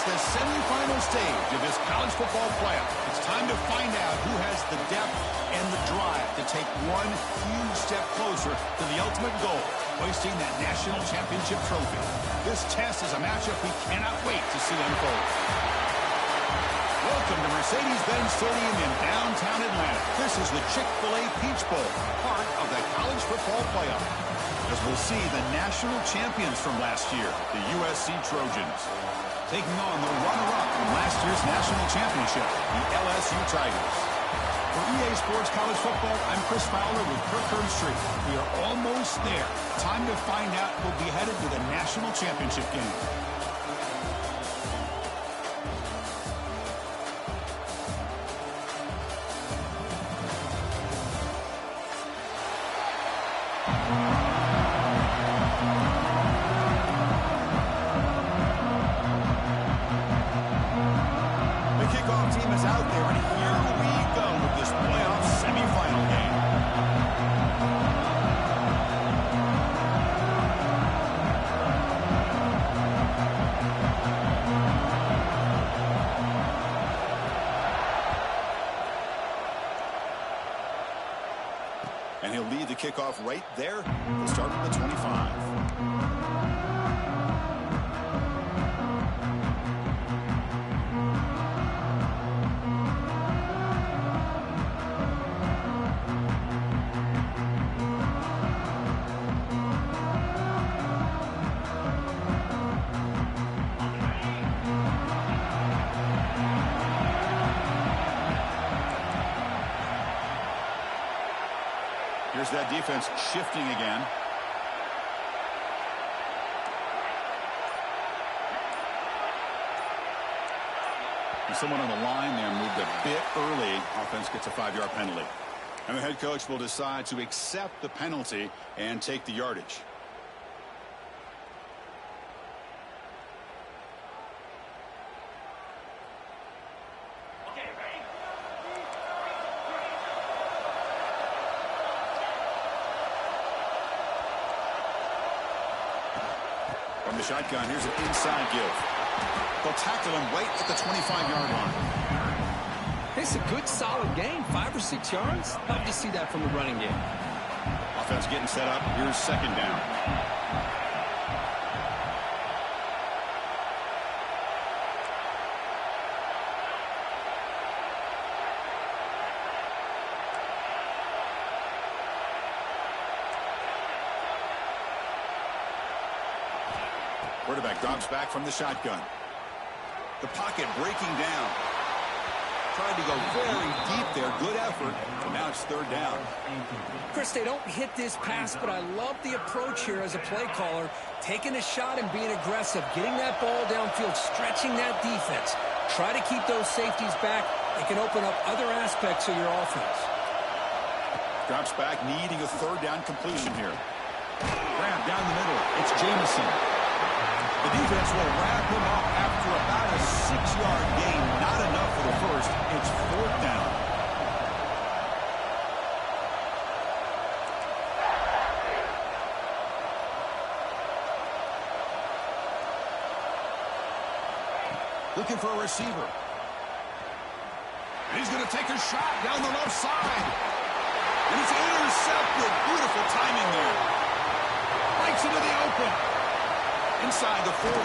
the semifinal stage of this college football playoff. It's time to find out who has the depth and the drive to take one huge step closer to the ultimate goal, hoisting that national championship trophy. This test is a matchup we cannot wait to see unfold. Welcome to Mercedes-Benz Stadium in downtown Atlanta. This is the Chick-fil-A Peach Bowl, part of the college football playoff. As we'll see the national champions from last year, the USC Trojans, taking on the runner-up from last year's national championship, the LSU Tigers. For EA Sports College Football, I'm Chris Fowler with Kirk Herbstreit. We are almost there. Time to find out who'll be headed to the national championship game. And he'll lead the kickoff right there to start at the 25. Here's that defense shifting again. And someone on the line there moved a bit early. Offense gets a 5-yard penalty. And the head coach will decide to accept the penalty and take the yardage. From the shotgun, here's an inside give. They'll tackle him right at the 25-yard line. It's a good, solid gain, 5 or 6 yards. Love to see that from the running game. Offense getting set up. Here's second down. Quarterback drops back from the shotgun. The pocket breaking down. Tried to go very deep there. Good effort. And now it's third down. Chris, they don't hit this pass, but I love the approach here as a play caller. Taking a shot and being aggressive. Getting that ball downfield. Stretching that defense. Try to keep those safeties back. It can open up other aspects of your offense. Drops back, needing a third down completion here. Grab down the middle. It's Jamison. The defense will wrap him up after about a 6-yard gain. Not enough for the first. It's fourth down. Looking for a receiver. And he's going to take a shot down the left side. And it's intercepted. Beautiful timing there. Lights into the open. Inside the 40.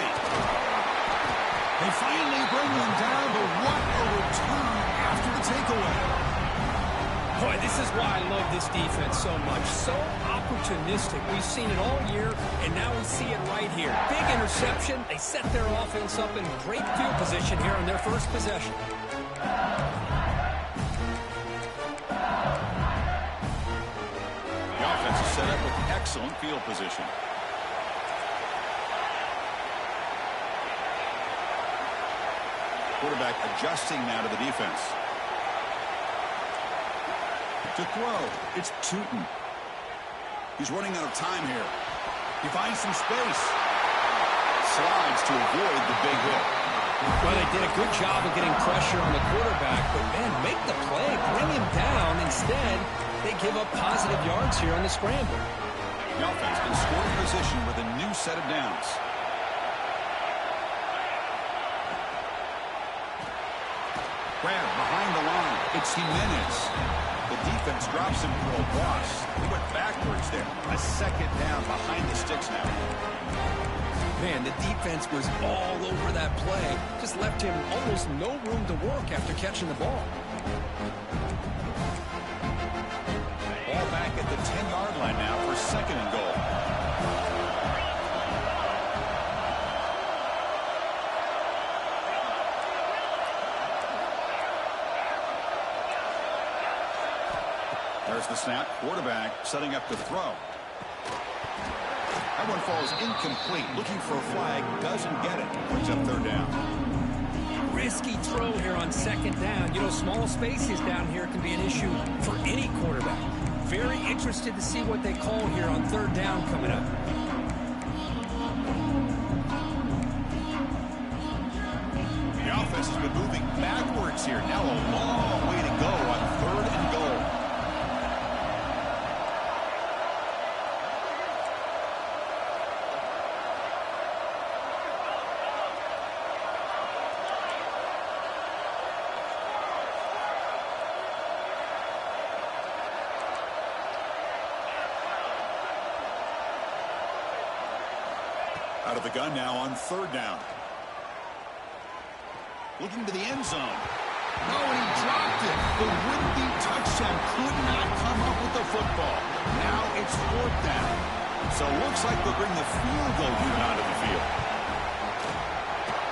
They finally bring him down, but what a return after the takeaway. Boy, this is why I love this defense so much. So opportunistic. We've seen it all year, and now we see it right here. Big interception. They set their offense up in great field position here on their first possession. The offense is set up with excellent field position. Quarterback adjusting now to the defense. To throw, it's Tootin. He's running out of time here. He finds some space. Slides to avoid the big hit. Well, they did a good job of getting pressure on the quarterback, but, man, make the play, bring him down. Instead, they give up positive yards here on the scramble. The offense in scoring position with a new set of downs. Grab behind the line. It's Jimenez. The defense drops him for a loss. He went backwards there. A second down behind the sticks now. Man, the defense was all over that play. Just left him almost no room to work after catching the ball. Ball back at the 10-yard line now for second and goal. There's the snap. Quarterback setting up to throw. That one falls incomplete. Looking for a flag. Doesn't get it. Brings up third down. Risky throw here on second down. You know, small spaces down here can be an issue for any quarterback. Very interested to see what they call here on third down coming up. The offense has been moving backwards here. Now a long way to go on third and goal. Out of the gun now on third down. Looking to the end zone. No, and he dropped it. The would-be touchdown could not come up with the football. Now it's fourth down. So it looks like they'll bring the field goal unit onto the field.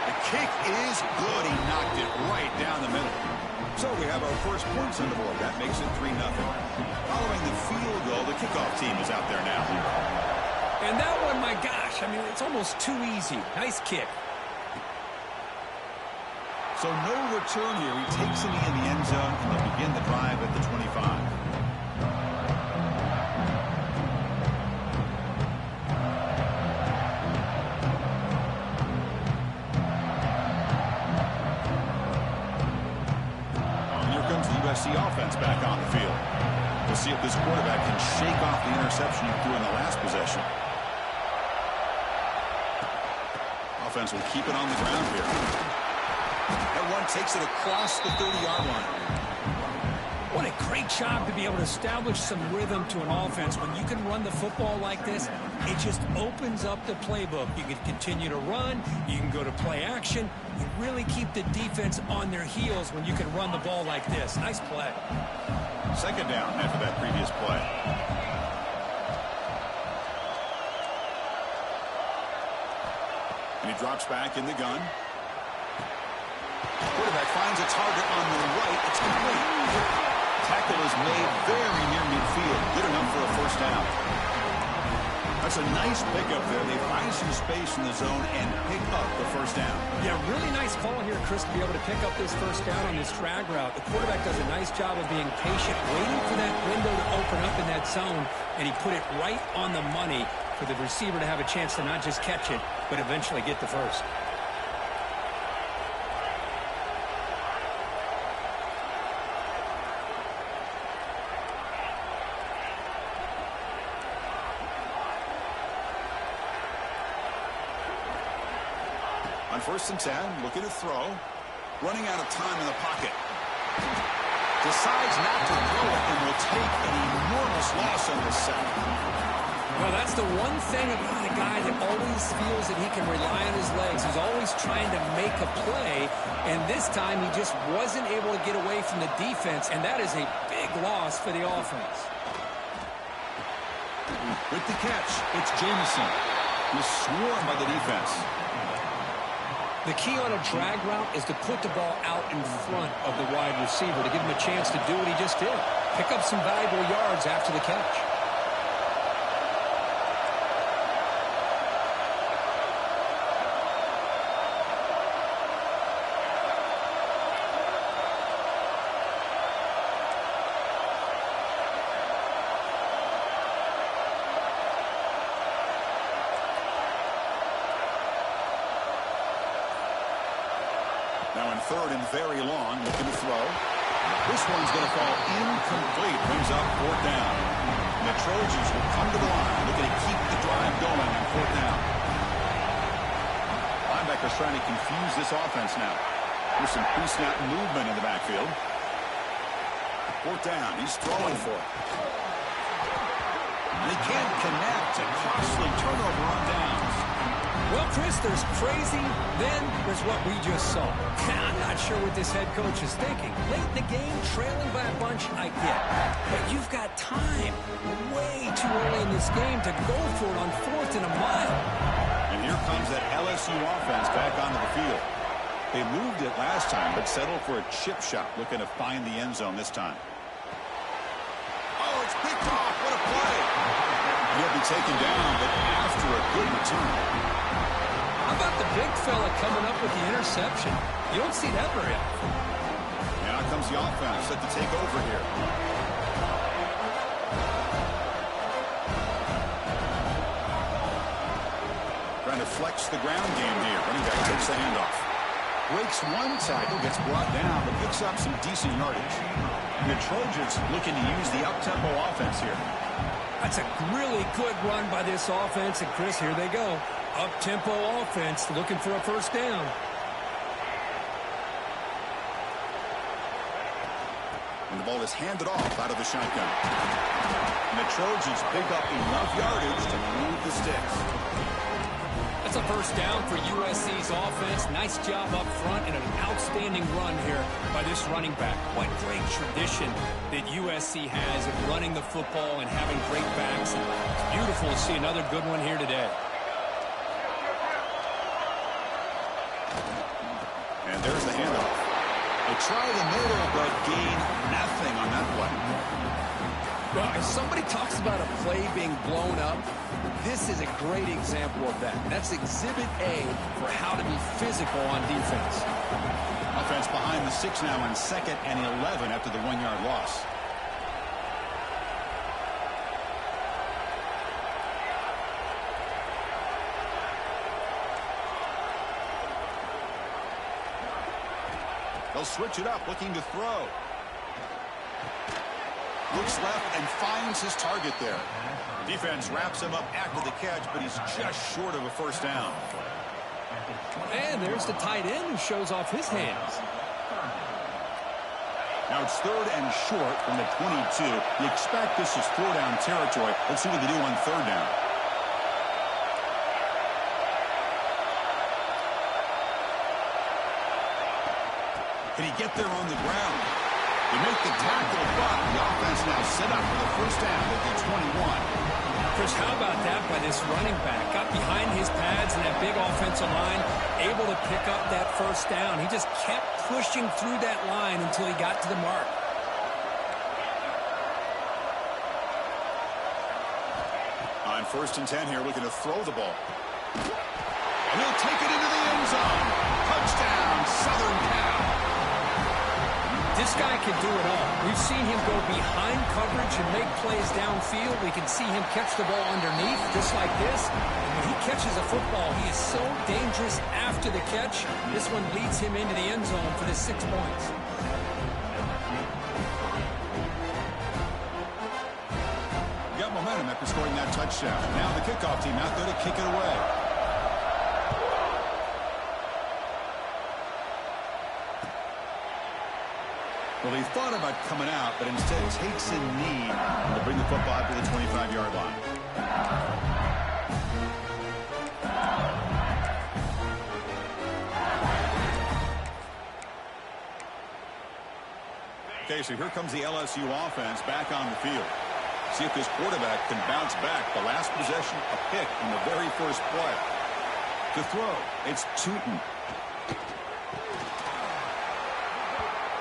The kick is good. He knocked it right down the middle. So we have our first points on the board. That makes it 3-0. Following the field goal, the kickoff team is out there now. And that one, my gosh, I mean, it's almost too easy. Nice kick. So no return here. He takes it in the end zone, and they'll begin the drive at the 25. And here comes the USC offense back on the field. We'll see if this quarterback can shake off the interception he threw in the last possession. Offense will keep it on the ground here. That one takes it across the 30-yard line. What a great job to be able to establish some rhythm to an offense. When you can run the football like this, it just opens up the playbook. You can continue to run. You can go to play action. You really keep the defense on their heels when you can run the ball like this. Nice play. Second down after that previous play. And he drops back in the gun. Quarterback finds a target on the right. It's complete. Tackle is made very near midfield. Good enough for a first down. That's a nice pickup there. They find some space in the zone and pick up the first down. Yeah, really nice call here, Chris, to be able to pick up this first down on this drag route. The quarterback does a nice job of being patient, waiting for that window to open up in that zone, and he put it right on the money for the receiver to have a chance to not just catch it, but eventually get the first. On 1st and 10, looking to throw. Running out of time in the pocket. Decides not to throw it and will take an enormous loss on this sack. Well, that's the one thing about a guy that always feels that he can rely on his legs. He's always trying to make a play, and this time he just wasn't able to get away from the defense, and that is a big loss for the offense. With the catch, it's Jamison. He's swarmed by the defense. The key on a drag route is to put the ball out in front of the wide receiver to give him a chance to do what he just did. Pick up some valuable yards after the catch. Now in third and very long, looking to throw. This one's going to fall incomplete. Brings up fourth down. And the Trojans will come to the line, looking to keep the drive going on fourth down. Linebackers trying to confuse this offense now. There's some pre-snap movement in the backfield. Fourth down. He's throwing for it. And he can't connect. A costly turnover on downs. Well, Chris, there's crazy, then there's what we just saw. I'm not sure what this head coach is thinking. Late in the game, trailing by a bunch, I get. But you've got time. Way too early in this game to go for it on 4th and a mile. And here comes that LSU offense back onto the field. They moved it last time, but settled for a chip shot, looking to find the end zone this time. Oh, it's picked off. What a play. He'll be taken down, but after a good return. How about the big fella coming up with the interception? You don't see that very often. And out comes the offense set to take over here. Trying to flex the ground game here. Running back takes the handoff. Breaks one tackle, gets brought down, but picks up some decent yardage. And the Trojans looking to use the up-tempo offense here. That's a really good run by this offense. And, Chris, here they go. Up-tempo offense looking for a first down. And the ball is handed off out of the shotgun. And the Trojans pick up enough yardage to move the sticks. That's a first down for USC's offense. Nice job up front and an outstanding run here by this running back. What great tradition that USC has of running the football and having great backs. And it's beautiful to see another good one here today. And there's the handoff. They try the middle, but gain nothing on that play. Well, if somebody talks about a play being blown up, this is a great example of that. That's Exhibit A for how to be physical on defense. Offense behind the 6 now on 2nd and 11 after the 1-yard loss. They'll switch it up, looking to throw. Looks left and finds his target there. Defense wraps him up after the catch, but he's just short of a first down. And there's the tight end who shows off his hands. Now it's 3rd and short from the 22. You expect this is 4-down territory. Let's see what they do on 3rd down. Can he get there on the ground? They make the tackle, but the offense now set up for the first down at the 21. Chris, how about that by this running back? Got behind his pads and that big offensive line, able to pick up that first down. He just kept pushing through that line until he got to the mark. On 1st and 10 here, looking to throw the ball. And he'll take it into the end zone. Touchdown, Southern Cal. This guy can do it all. We've seen him go behind coverage and make plays downfield. We can see him catch the ball underneath, just like this. And when he catches a football, he is so dangerous after the catch. This one leads him into the end zone for the 6 points. Got momentum after scoring that touchdown. Now the kickoff team out there to kick it away. Well, he thought about coming out, but instead takes a knee to bring the football to the 25-yard line. Okay, so here comes the LSU offense back on the field. See if this quarterback can bounce back. The last possession, a pick in the very first play. To throw, it's Tootin.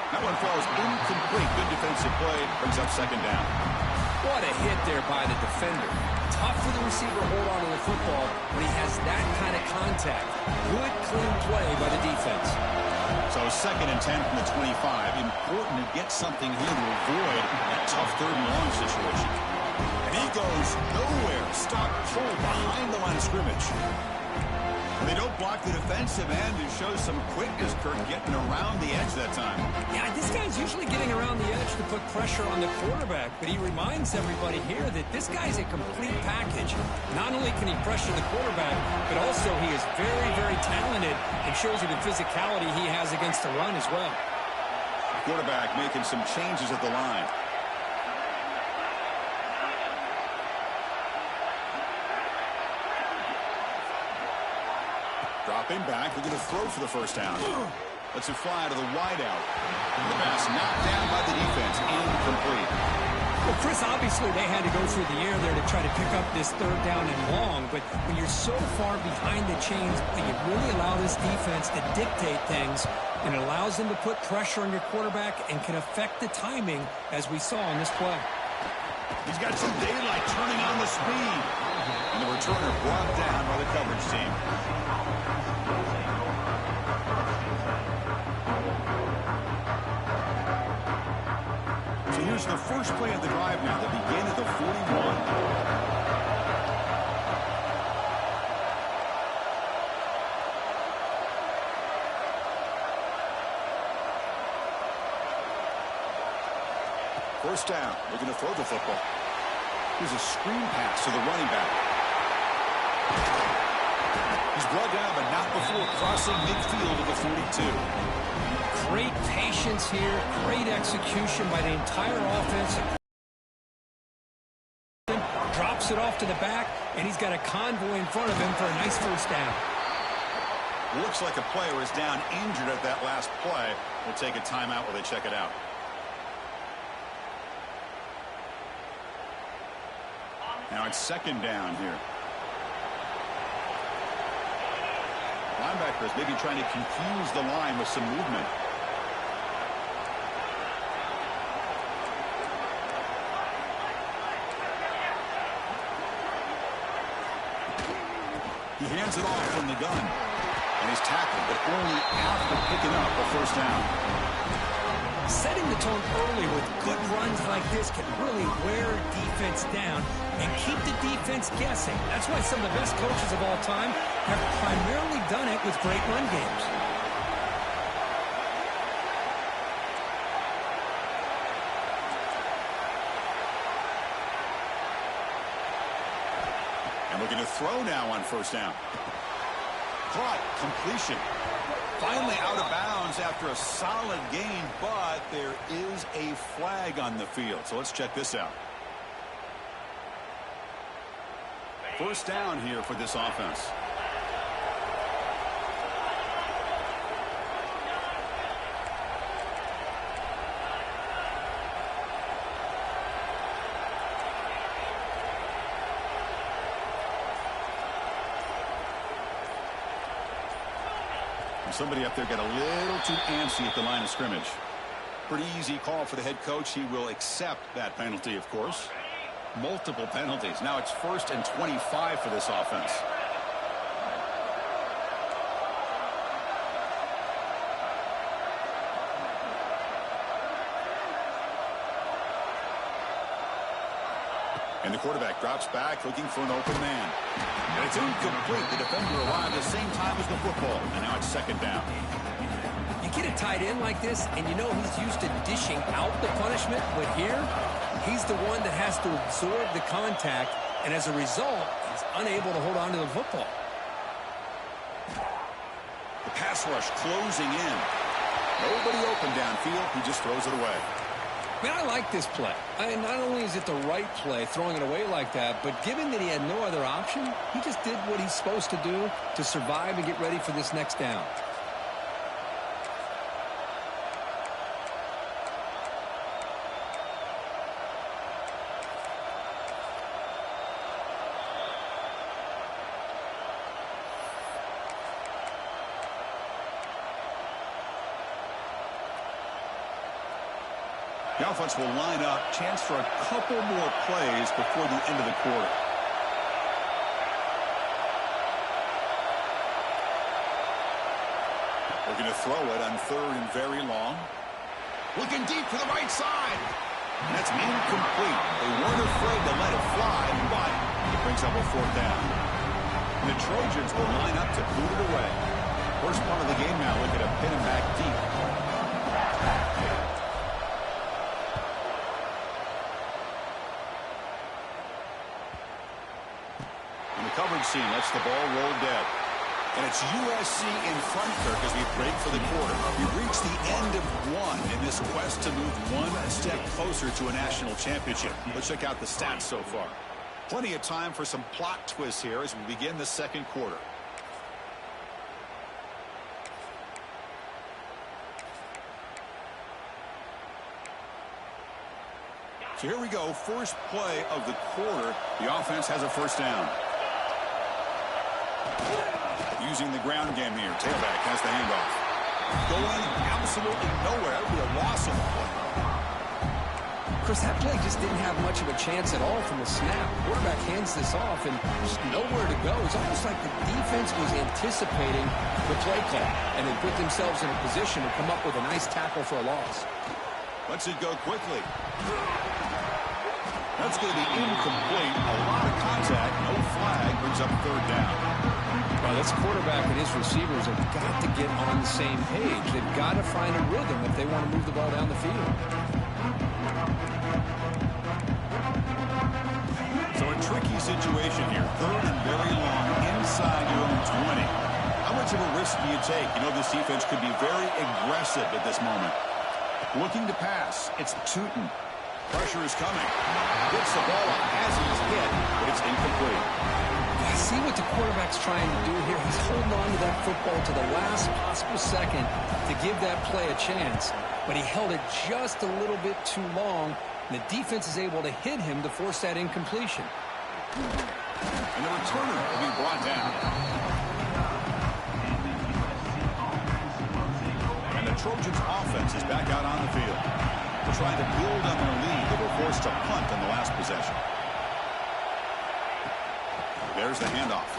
That one falls incomplete. Good defensive play. Brings up 2nd down. What a hit there by the defender. Tough for the receiver to hold on to the football when he has that kind of contact. Good, clean play by the defense. So 2nd and 10 from the 25. Important to get something here to avoid that tough 3rd and long situation. And he goes nowhere. Stop pulled behind the line of scrimmage. They don't block the defensive end and show some quickness, Kirk, getting around the edge that time. Yeah, this guy he's usually getting around the edge to put pressure on the quarterback, but he reminds everybody here that this guy's a complete package. Not only can he pressure the quarterback, but also he is very, very talented and shows you the physicality he has against the run as well. Quarterback making some changes at the line. Dropping back, we're going to throw for the first down. Lets it fly to the wideout. The pass knocked down by the defense, incomplete. Well, Chris, obviously they had to go through the air there to try to pick up this third down and long, but when you're so far behind the chains, you really allow this defense to dictate things, and it allows them to put pressure on your quarterback and can affect the timing, as we saw in this play. He's got some daylight turning on the speed. And the returner brought down by the coverage team. So here's the first play of the drive now that begin at the 41. First down, looking to throw the football. Here's a screen pass to the running back. He's brought down, but not before crossing midfield of the 42. Great patience here, great execution by the entire offense. Drops it off to the back, and he's got a convoy in front of him for a nice first down. Looks like a player is down injured at that last play. We'll take a timeout while they check it out. Now it's second down here. Linebackers maybe trying to confuse the line with some movement. He hands it off from the gun. And he's tackled, but only after picking up a first down. Setting the tone early with good runs like this can really wear defense down and keep the defense guessing. That's why some of the best coaches of all time have primarily done it with great run games. And looking to throw now on first down. Caught, completion. Finally out of bounds after a solid gain, but there is a flag on the field. So let's check this out. First down here for this offense. Somebody up there got a little too antsy at the line of scrimmage. Pretty easy call for the head coach. He will accept that penalty, of course. Multiple penalties. Now it's 1st and 25 for this offense. And the quarterback drops back looking for an open man. And it's incomplete. The defender arrived at the same time as the football. And now it's second down. You get a tight end like this, and you know he's used to dishing out the punishment. But here, he's the one that has to absorb the contact. And as a result, he's unable to hold on to the football. The pass rush closing in. Nobody open downfield. He just throws it away. Man, I like this play. Not only is it the right play, throwing it away like that, but given that he had no other option, he just did what he's supposed to do to survive and get ready for this next down. The offense will line up. Chance for a couple more plays before the end of the quarter. Looking to throw it on 3rd and very long. Looking deep to the right side. And that's incomplete. They weren't afraid to let it fly, but it brings up a 4th down. And the Trojans will line up to boot it away. First part of the game now, looking to pin him back deep. USC and lets the ball roll dead. And it's USC in front, Kirk, as we break for the quarter. We've reached the end of one in this quest to move one step closer to a national championship. Let's check out the stats so far. Plenty of time for some plot twists here as we begin the second quarter. So here we go, first play of the quarter. The offense has a first down. Using the ground game here. Tailback has the handoff. Going absolutely nowhere. It'll be a loss on the play. Chris, that play just didn't have much of a chance at all from the snap. Quarterback hands this off and just nowhere to go. It's almost like the defense was anticipating the play call, and they put themselves in a position to come up with a nice tackle for a loss. Lets it go quickly. That's going to be incomplete. A lot of contact. No flag. Brings up third down. Well, this quarterback and his receivers have got to get on the same page. They've got to find a rhythm if they want to move the ball down the field. So a tricky situation here. Third and very long inside your own 20. How much of a risk do you take? You know this defense could be very aggressive at this moment. Looking to pass. It's Tootin. Pressure is coming. Gets the ball up as he's hit, but it's incomplete. See what the quarterback's trying to do here. He's holding on to that football to the last possible second to give that play a chance. But he held it just a little bit too long. And the defense is able to hit him to force that incompletion. And the returner will be brought down. And the Trojans' offense is back out on the field. They're trying to build on their lead. They were forced to punt on the last possession. There's the handoff.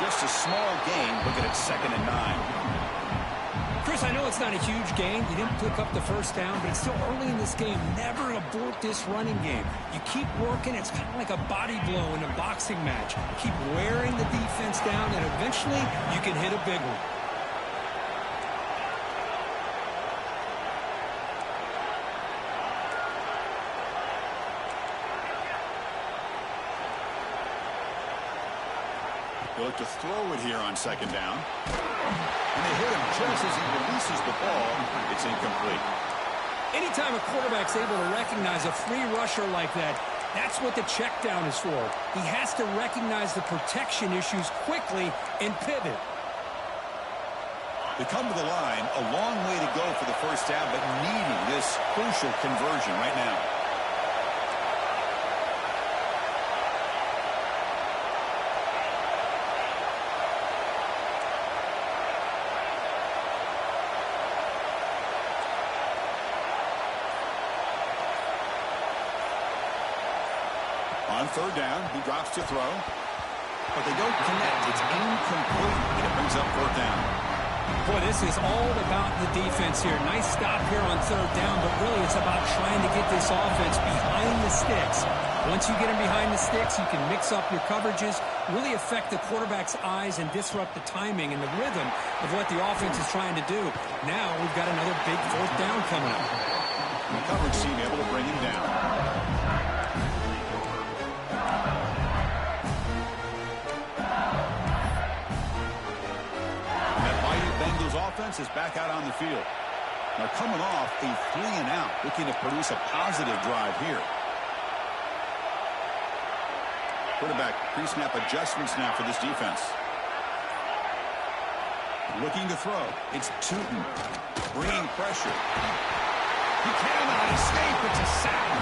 Just a small gain. Looking at 2nd and 9. Chris, I know it's not a huge gain. You didn't pick up the first down, but it's still early in this game. Never abort this running game. You keep working. It's kind of like a body blow in a boxing match. Keep wearing the defense down, and eventually you can hit a big one. They look to throw it here on 2nd down. And they hit him just as he releases the ball. It's incomplete. Anytime a quarterback's able to recognize a free rusher like that, that's what the check down is for. He has to recognize the protection issues quickly and pivot. They come to the line, a long way to go for the first down, but needing this crucial conversion right now. On 3rd down, he drops to throw. But they don't connect. It's incomplete. And it brings up 4th down. Boy, this is all about the defense here. Nice stop here on 3rd down, but really it's about trying to get this offense behind the sticks. Once you get them behind the sticks, you can mix up your coverages, really affect the quarterback's eyes and disrupt the timing and the rhythm of what the offense is trying to do. Now we've got another big 4th down coming up. The coverage team able to bring him down. Offense is back out on the field. Now coming off a 3-and-out, looking to produce a positive drive here. Quarterback pre-snap adjustments now for this defense. Looking to throw. It's Tootin. Bringing pressure. He cannot escape. It's a sack.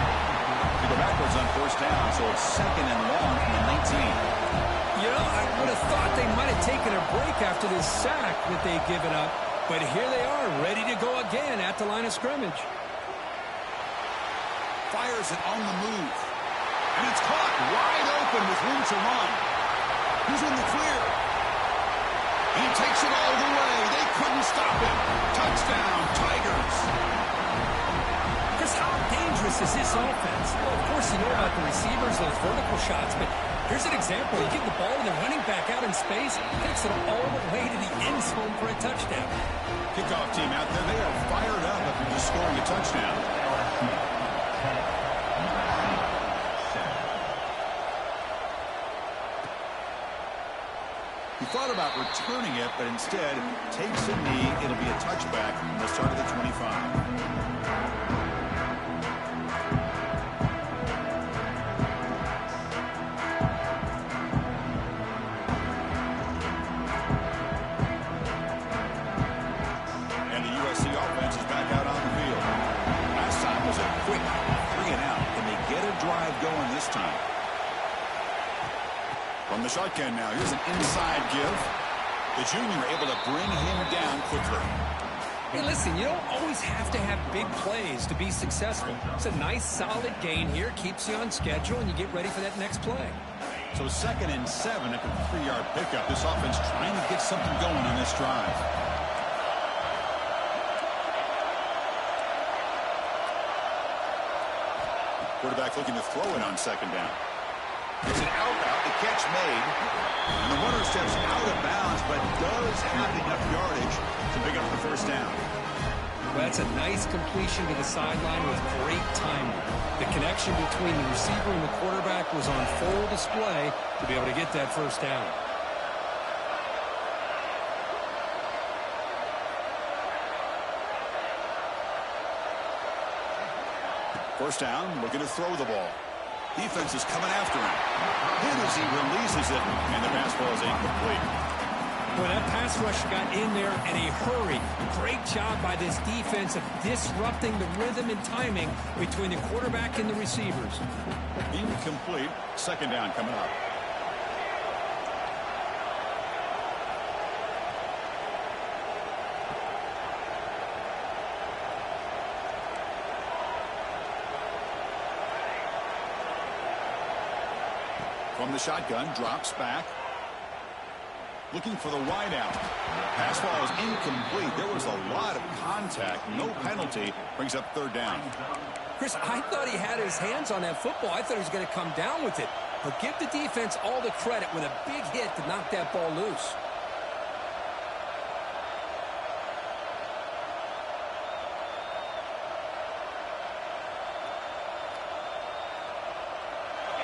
They go backwards on 1st down, so it's 2nd and long from the 19. You know, I would have thought they might have taken a break after this sack that they'd given up. But here they are, ready to go again at the line of scrimmage. Fires it on the move. And it's caught wide open with room to run. Who's in the clear? He takes it all the way. They couldn't stop him. Touchdown, Tigers. Chris, how dangerous is this offense? Well, of course, you know about the receivers, those vertical shots, but here's an example. You give the ball to the running back out in space, takes it all the way to the end zone for a touchdown. Kickoff team out there, they are fired up after just scoring a touchdown. thought about returning it, but instead takes a knee. It'll be a touchback from the start of the 25. From the shotgun now, here's an inside give. The junior able to bring him down quickly. Hey, listen, you don't always have to have big plays to be successful. It's a nice, solid gain here. Keeps you on schedule, and you get ready for that next play. So 2nd and 7 after the 3-yard pickup. This offense trying to get something going on this drive. Quarterback looking to throw it on 2nd down. It's an out route, the catch made, and the runner steps out of bounds, but does have enough yardage to pick up the first down. Well, that's a nice completion to the sideline with great timing. The connection between the receiver and the quarterback was on full display to be able to get that first down. First down, looking to throw the ball. Defense is coming after him. Hit as he releases it, and the pass ball is incomplete. Well, that pass rush got in there in a hurry. Great job by this defense of disrupting the rhythm and timing between the quarterback and the receivers. Incomplete. 2nd down coming up. From the shotgun, drops back. Looking for the wide out. Pass ball is incomplete. There was a lot of contact. No penalty. Brings up 3rd down. Chris, I thought he had his hands on that football. I thought he was going to come down with it. But give the defense all the credit with a big hit to knock that ball loose.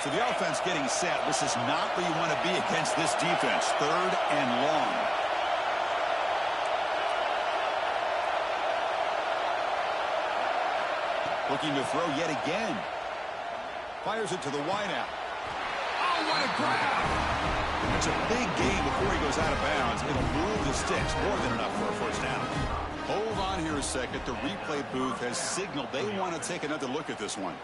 So the offense getting set. This is not where you want to be against this defense. 3rd and long. Looking to throw yet again. Fires it to the wideout. Oh, what a grab! It's a big gain before he goes out of bounds. It'll move the sticks. More than enough for a first down. Hold on here a second. The replay booth has signaled they want to take another look at this one.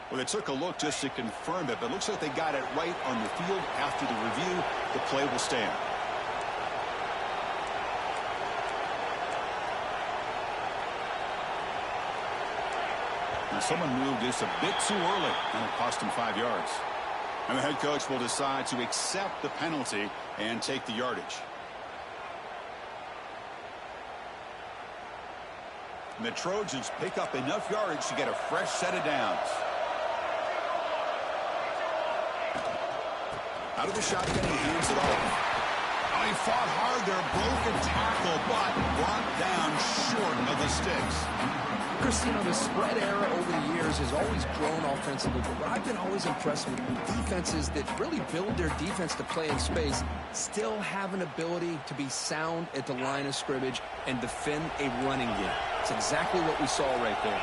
Well, they took a look just to confirm it, but it looks like they got it right on the field. After the review, the play will stand. Now, someone moved just a bit too early, and it cost him 5 yards. And the head coach will decide to accept the penalty and take the yardage. And the Trojans pick up enough yardage to get a fresh set of downs. Out of the shotgun, he hands it off. Oh, he fought hard there, broken tackle, but brought down short of the sticks. Chris, you know, the spread era over the years has always grown offensively, but what I've been always impressed with defenses that really build their defense to play in space still have an ability to be sound at the line of scrimmage and defend a running game. It's exactly what we saw right there.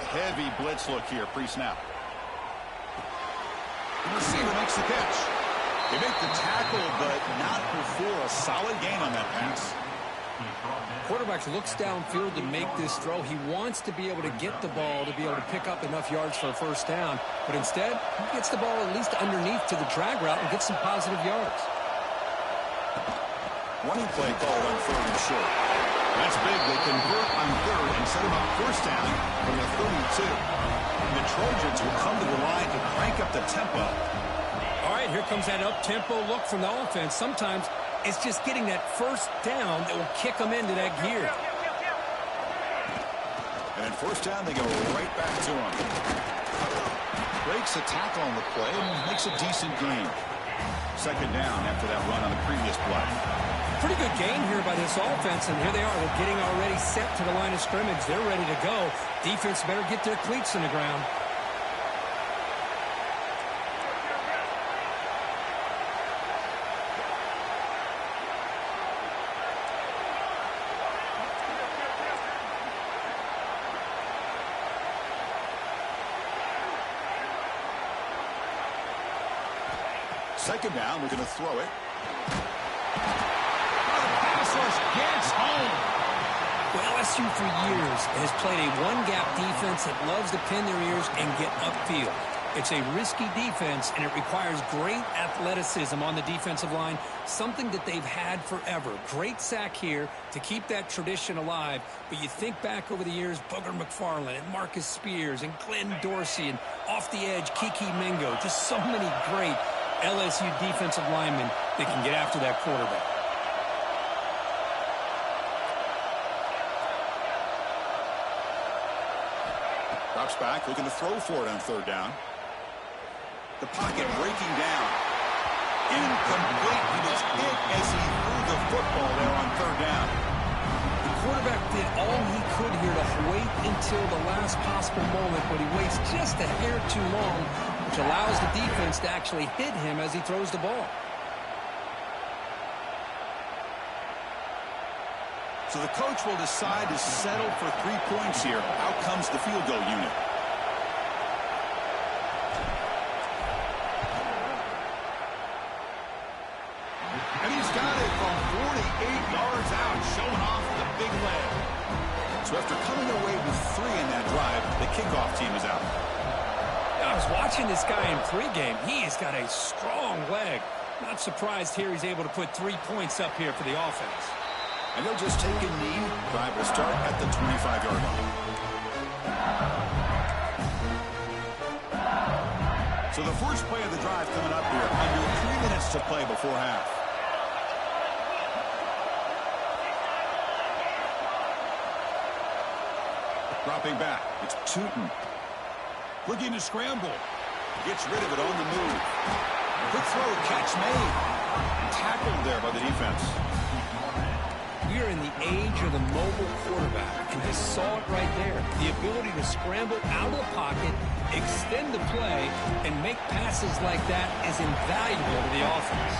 Heavy blitz look here, pre-snap. The receiver makes the catch. They make the tackle, but not before a solid gain on that pass. Quarterback looks downfield to make this throw. He wants to be able to get the ball to be able to pick up enough yards for a first down, but instead, he gets the ball at least underneath to the drag route and gets some positive yards. Running play called on 3rd and short. That's big. They convert on 3rd and set him up first down from the 32. And the Trojans will come to the line to crank up the tempo. All right, here comes that up-tempo look from the offense. Sometimes it's just getting that first down that will kick them into that gear. And then first down, they go right back to him. Breaks a tackle on the play and makes a decent gain. Second down after that run on the previous play. Pretty good gain here by this offense, and here they are. They're getting already set to the line of scrimmage. They're ready to go. Defense better get their cleats in the ground. Second down, we're going to throw it. Gets home. Well, LSU for years has played a one-gap defense that loves to pin their ears and get upfield. It's a risky defense, and it requires great athleticism on the defensive line, something that they've had forever. Great sack here to keep that tradition alive, but you think back over the years, Booger McFarland and Marcus Spears and Glenn Dorsey and off the edge, Kiki Mingo, just so many great LSU defensive linemen that can get after that quarterback. Drops back, looking to throw for it on third down. The pocket breaking down. Incomplete. He was hit as he threw the football there on third down. The quarterback did all he could here to wait until the last possible moment, but he waits just a hair too long, which allows the defense to actually hit him as he throws the ball. So the coach will decide to settle for 3 points here. Out comes the field goal unit. And he's got it from 48 yards out, showing off the big leg. So after coming away with 3 in that drive, the kickoff team is out. I was watching this guy in pregame. He has got a strong leg. Not surprised here he's able to put 3 points up here for the offense. And they'll just take a knee. Drive will start at the 25-yard line. So the first play of the drive coming up here. Under 3 minutes to play before half. Dropping back. It's Tootin. Looking to scramble. Gets rid of it on the move. Quick throw. Catch made. Tackled there by the defense. We are in the age of the mobile quarterback, and you saw it right there. The ability to scramble out of the pocket, extend the play, and make passes like that is invaluable to the offense.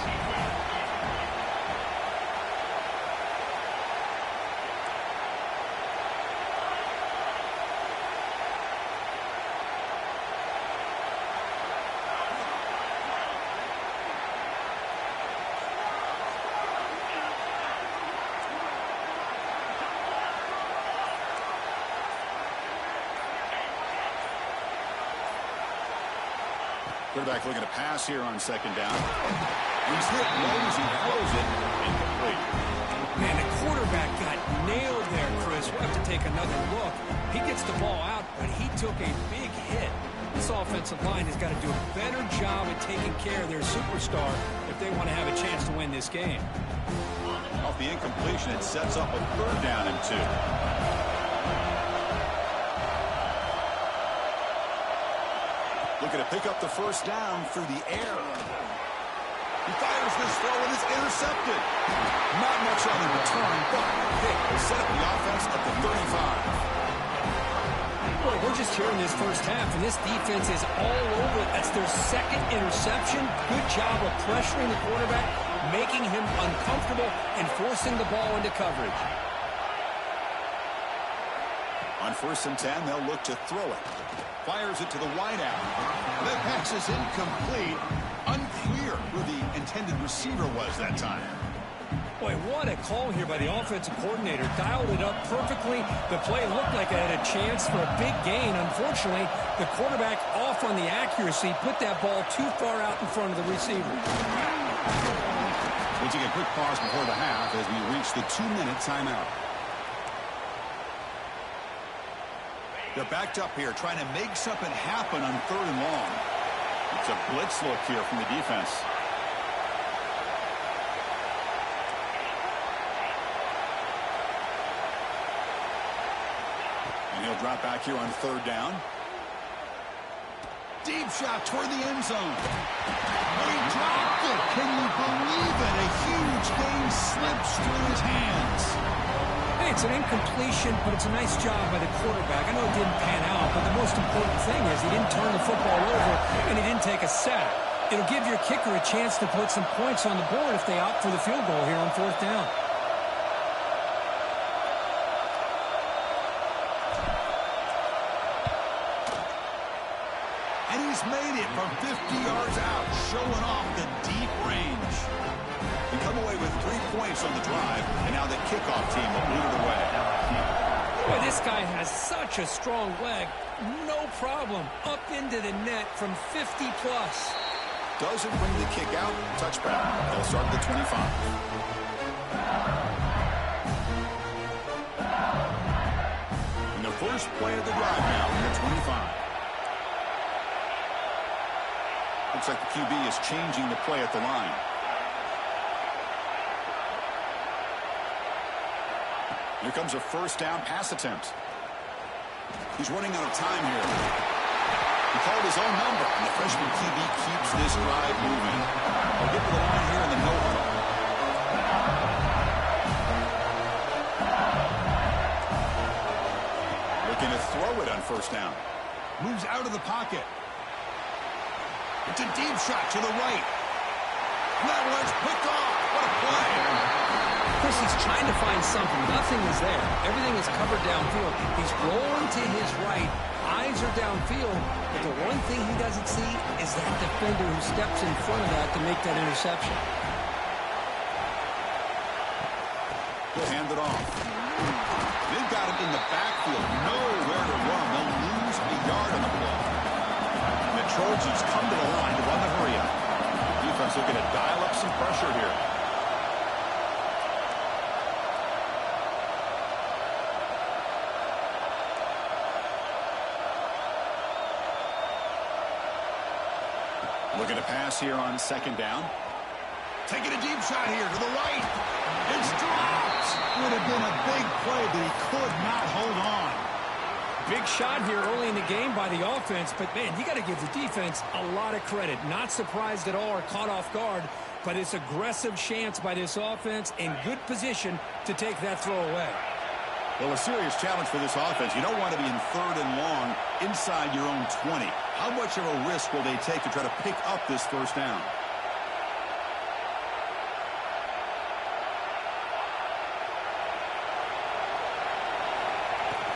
Quarterback looking to pass here on second down. He's hit low as he throws it. Incomplete. Man, the quarterback got nailed there, Chris. We'll have to take another look. He gets the ball out, but he took a big hit. This offensive line has got to do a better job at taking care of their superstar if they want to have a chance to win this game. Off the incompletion, it sets up a third down and 2. Looking to pick up the first down through the air. He fires this throw and it's intercepted. Not much on the return, but Pick will set up the offense at the 35. Boy, we're just here in this first half, and this defense is all over it. That's their second interception. Good job of pressuring the quarterback, making him uncomfortable, and forcing the ball into coverage. On 1st and 10, they'll look to throw it. Fires it to the wideout. That pass is incomplete. Unclear who the intended receiver was that time. Boy, what a call here by the offensive coordinator. Dialed it up perfectly. The play looked like it had a chance for a big gain. Unfortunately, the quarterback off on the accuracy, put that ball too far out in front of the receiver. We'll take a quick pause before the half as we reach the 2-minute timeout. They're backed up here, trying to make something happen on 3rd and long. It's a blitz look here from the defense. And he'll drop back here on third down. Deep shot toward the end zone. And he dropped it. Can you believe it? A huge gain slips through his hands. Hey, it's an incompletion, but it's a nice job by the quarterback. I know it didn't pan out, but the most important thing is he didn't turn the football over and he didn't take a sack. It'll give your kicker a chance to put some points on the board if they opt for the field goal here on fourth down. And he's made it from 50 yards out, showing off the deep range. We come away with 3 points on the drive, and now the kickoff team will lead it away. Boy, this guy has such a strong leg. No problem. Up into the net from 50-plus. Doesn't bring the kick out. Touchback. They'll start at the 25. And the first play of the drive now in the 25. Looks like the QB is changing the play at the line. Here comes a first down pass attempt. He's running out of time here. He called his own number, and the freshman QB keeps this drive moving. They'll get to the line here in the no-huddle. Looking to throw it on first down. Moves out of the pocket. It's a deep shot to the right. That one's picked off. What a play. Chris, he's trying to find something. Nothing is there. Everything is covered downfield. He's rolling to his right. Eyes are downfield. But the one thing he doesn't see is that defender who steps in front of that to make that interception. He'll hand it off. They've got him in the backfield. Nowhere to run. They'll lose a yard on the play. And the Trojans come to the line to run the hurry-up. Defense looking to dial up some pressure here. Looking to pass here on second down. Taking a deep shot here to the right. It's dropped. Would have been a big play, but he could not hold on. Big shot here early in the game by the offense, but, man, you got to give the defense a lot of credit. Not surprised at all or caught off guard, but it's aggressive chance by this offense in good position to take that throw away. Well, a serious challenge for this offense. You don't want to be in third and long inside your own 20. How much of a risk will they take to try to pick up this first down?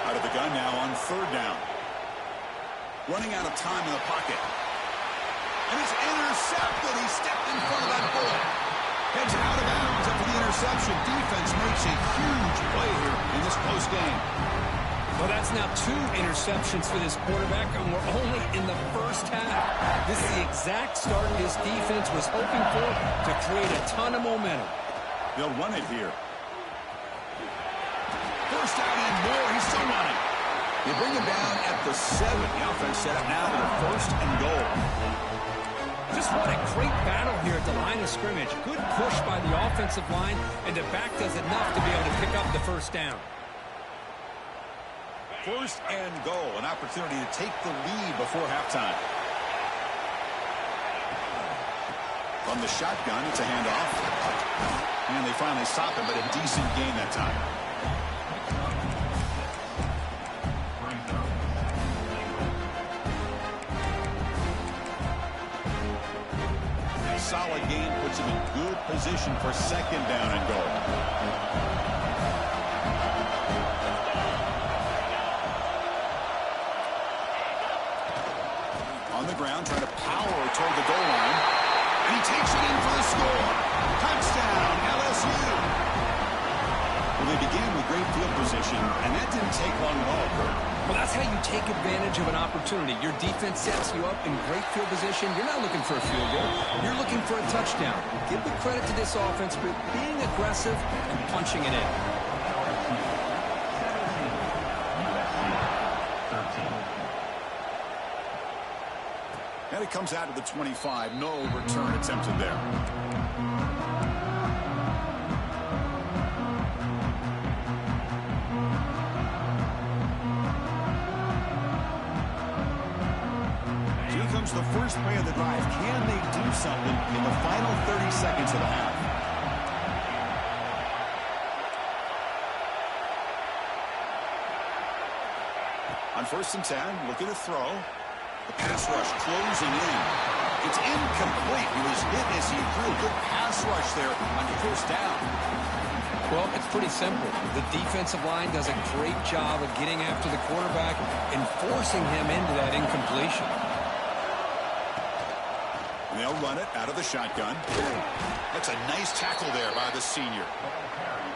Out of the gun now on third down. Running out of time in the pocket. And it's intercepted. He stepped in front of that bullet. Heads out of bounds after the interception. Defense makes a huge play here in this close game. Well, that's now 2 interceptions for this quarterback, and we're only in the first half. This is the exact start this defense was hoping for to create a ton of momentum. They'll run it here. First down and more. He's still running. They bring him down at the 7. The offense set up now with a first and goal. Just what a great battle here at the line of scrimmage. Good push by the offensive line, and the back does enough to be able to pick up the first down. First and goal, an opportunity to take the lead before halftime. From the shotgun, it's a handoff. And they finally stop him, but a decent gain that time. Solid game puts him in good position for second down and goal. On the ground, trying to power toward the goal line. And he takes it in for the score. Touchdown, LSU. Well, they began with great field position, and that didn't take long at all, Kurt. Well, that's how you take advantage of an opportunity. Your defense sets you up in great field position. You're not looking for a field goal. You're looking for a touchdown. Give the credit to this offense for being aggressive and punching it in. And it comes out to the 25. No return attempted there. It's the first play of the drive. Can they do something in the final 30 seconds of the half? On 1st and 10, looking to throw. The pass rush closing in. It's incomplete. He was hit as he threw. Good pass rush there on 1st down. Well, it's pretty simple. The defensive line does a great job of getting after the quarterback and forcing him into that incompletion. And they'll run it out of the shotgun. That's a nice tackle there by the senior.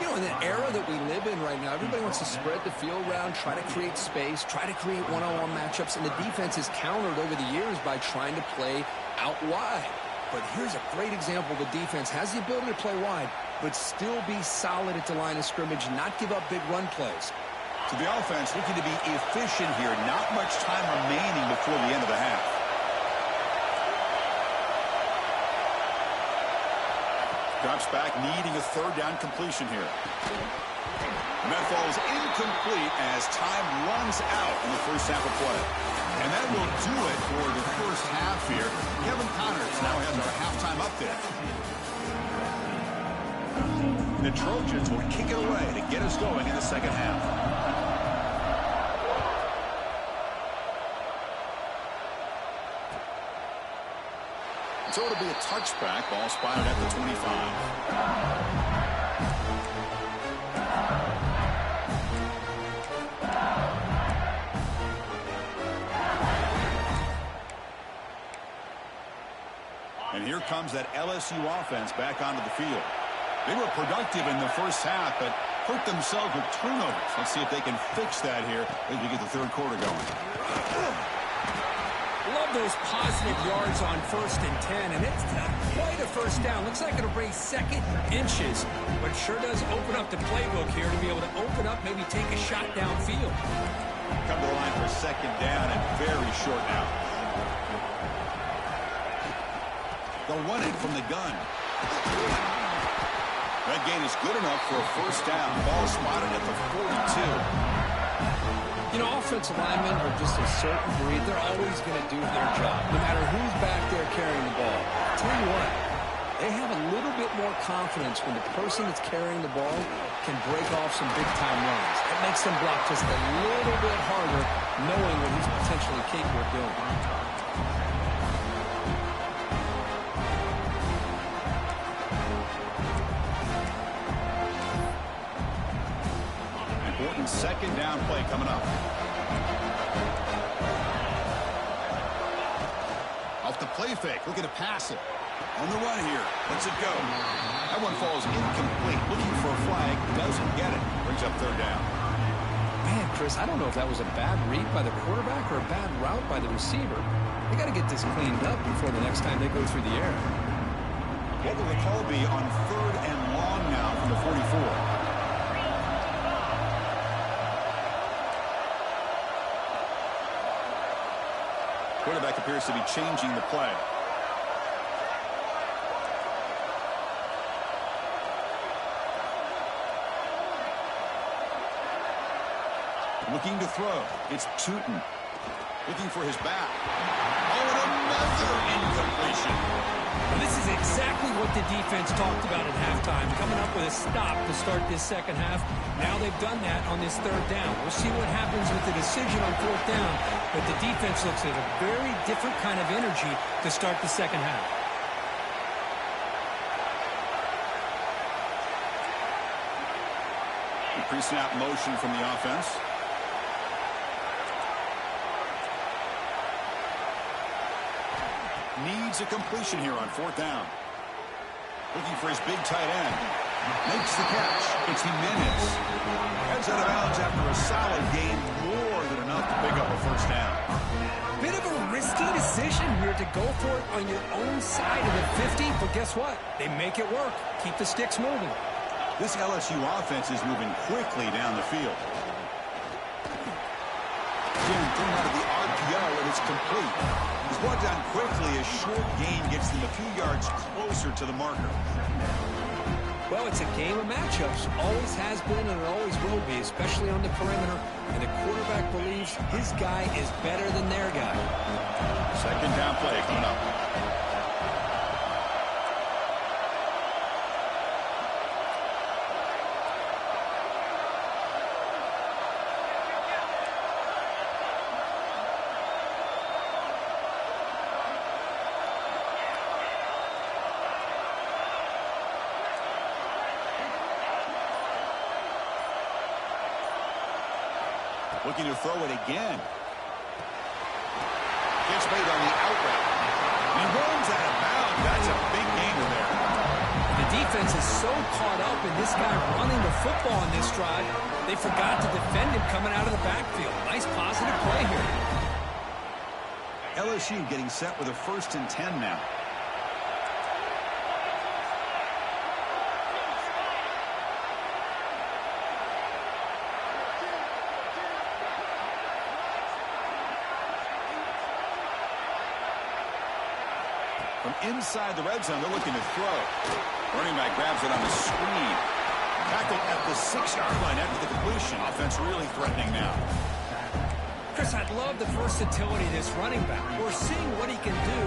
You know, in the era that we live in right now, everybody wants to spread the field around, try to create space, try to create one-on-one matchups, and the defense is countered over the years by trying to play out wide. But here's a great example. The defense has the ability to play wide, but still be solid at the line of scrimmage, not give up big run plays. So the offense looking to be efficient here. Not much time remaining before the end of the half. Drops back, needing a 3rd down completion here. And that falls incomplete as time runs out in the first half of play. And that will do it for the first half here. Kevin Connors now has our halftime update. The Trojans will kick it away to get us going in the second half. So it'll be a touchback. Ball spotted at the 25. And here comes that LSU offense back onto the field. They were productive in the first half, but hurt themselves with turnovers. Let's see if they can fix that here as we get the 3rd quarter going. Love those positive yards on 1st and 10, and it's quite a 1st down. Looks like it'll bring 2nd inches, but sure does open up the playbook here to be able to open up, maybe take a shot downfield. Come to the line for 2nd down and very short now. They'll run it from the gun. That gain is good enough for a 1st down. Ball spotted at the 42. You know, offensive linemen are just a certain breed. They're always going to do their job, no matter who's back there carrying the ball. I'll tell you what, they have a little bit more confidence when the person that's carrying the ball can break off some big-time runs. It makes them block just a little bit harder, knowing what he's potentially capable of doing. Important 2nd down play coming up. Off the play fake, looking to pass it. On the run here, lets it go. That one falls incomplete. Looking for a flag, doesn't get it. Brings up 3rd down. Man, Chris, I don't know if that was a bad read by the quarterback or a bad route by the receiver. They got to get this cleaned up before the next time they go through the air. What will the call be on 3rd and long now from the 44? Quarterback appears to be changing the play. Looking to throw. It's Tootin. Looking for his back. Oh, and another incompletion. Well, this is exactly what the defense talked about at halftime, coming up with a stop to start this second half. Now they've done that on this 3rd down. We'll see what happens with the decision on 4th down, but the defense looks at a very different kind of energy to start the second half. Pre-snap motion from the offense. Needs a completion here on 4th down. Looking for his big tight end. Makes the catch. It's Jimenez. Heads out of bounds after a solid gain. More than enough to pick up a 1st down. Bit of a risky decision here to go for it on your own side of the 50, but guess what? They make it work. Keep the sticks moving. This LSU offense is moving quickly down the field. Again, thrown out of the RPO, and it's complete. He's brought down quickly. A short gain gets them a few yards closer to the marker. Well, it's a game of matchups. Always has been and it always will be, especially on the perimeter. And the quarterback believes his guy is better than their guy. Second down play coming up. Looking to throw it again. Gets made on the out route. He runs out of bounds. That's a big gainer there. The defense is so caught up in this guy running the football on this drive, they forgot to defend him coming out of the backfield. Nice positive play here. LSU getting set with a 1st and 10 now. From inside the red zone, they're looking to throw. Running back grabs it on the screen. Tackled at the 6-yard line after the completion. Offense really threatening now. Chris, I love the versatility of this running back. We're seeing what he can do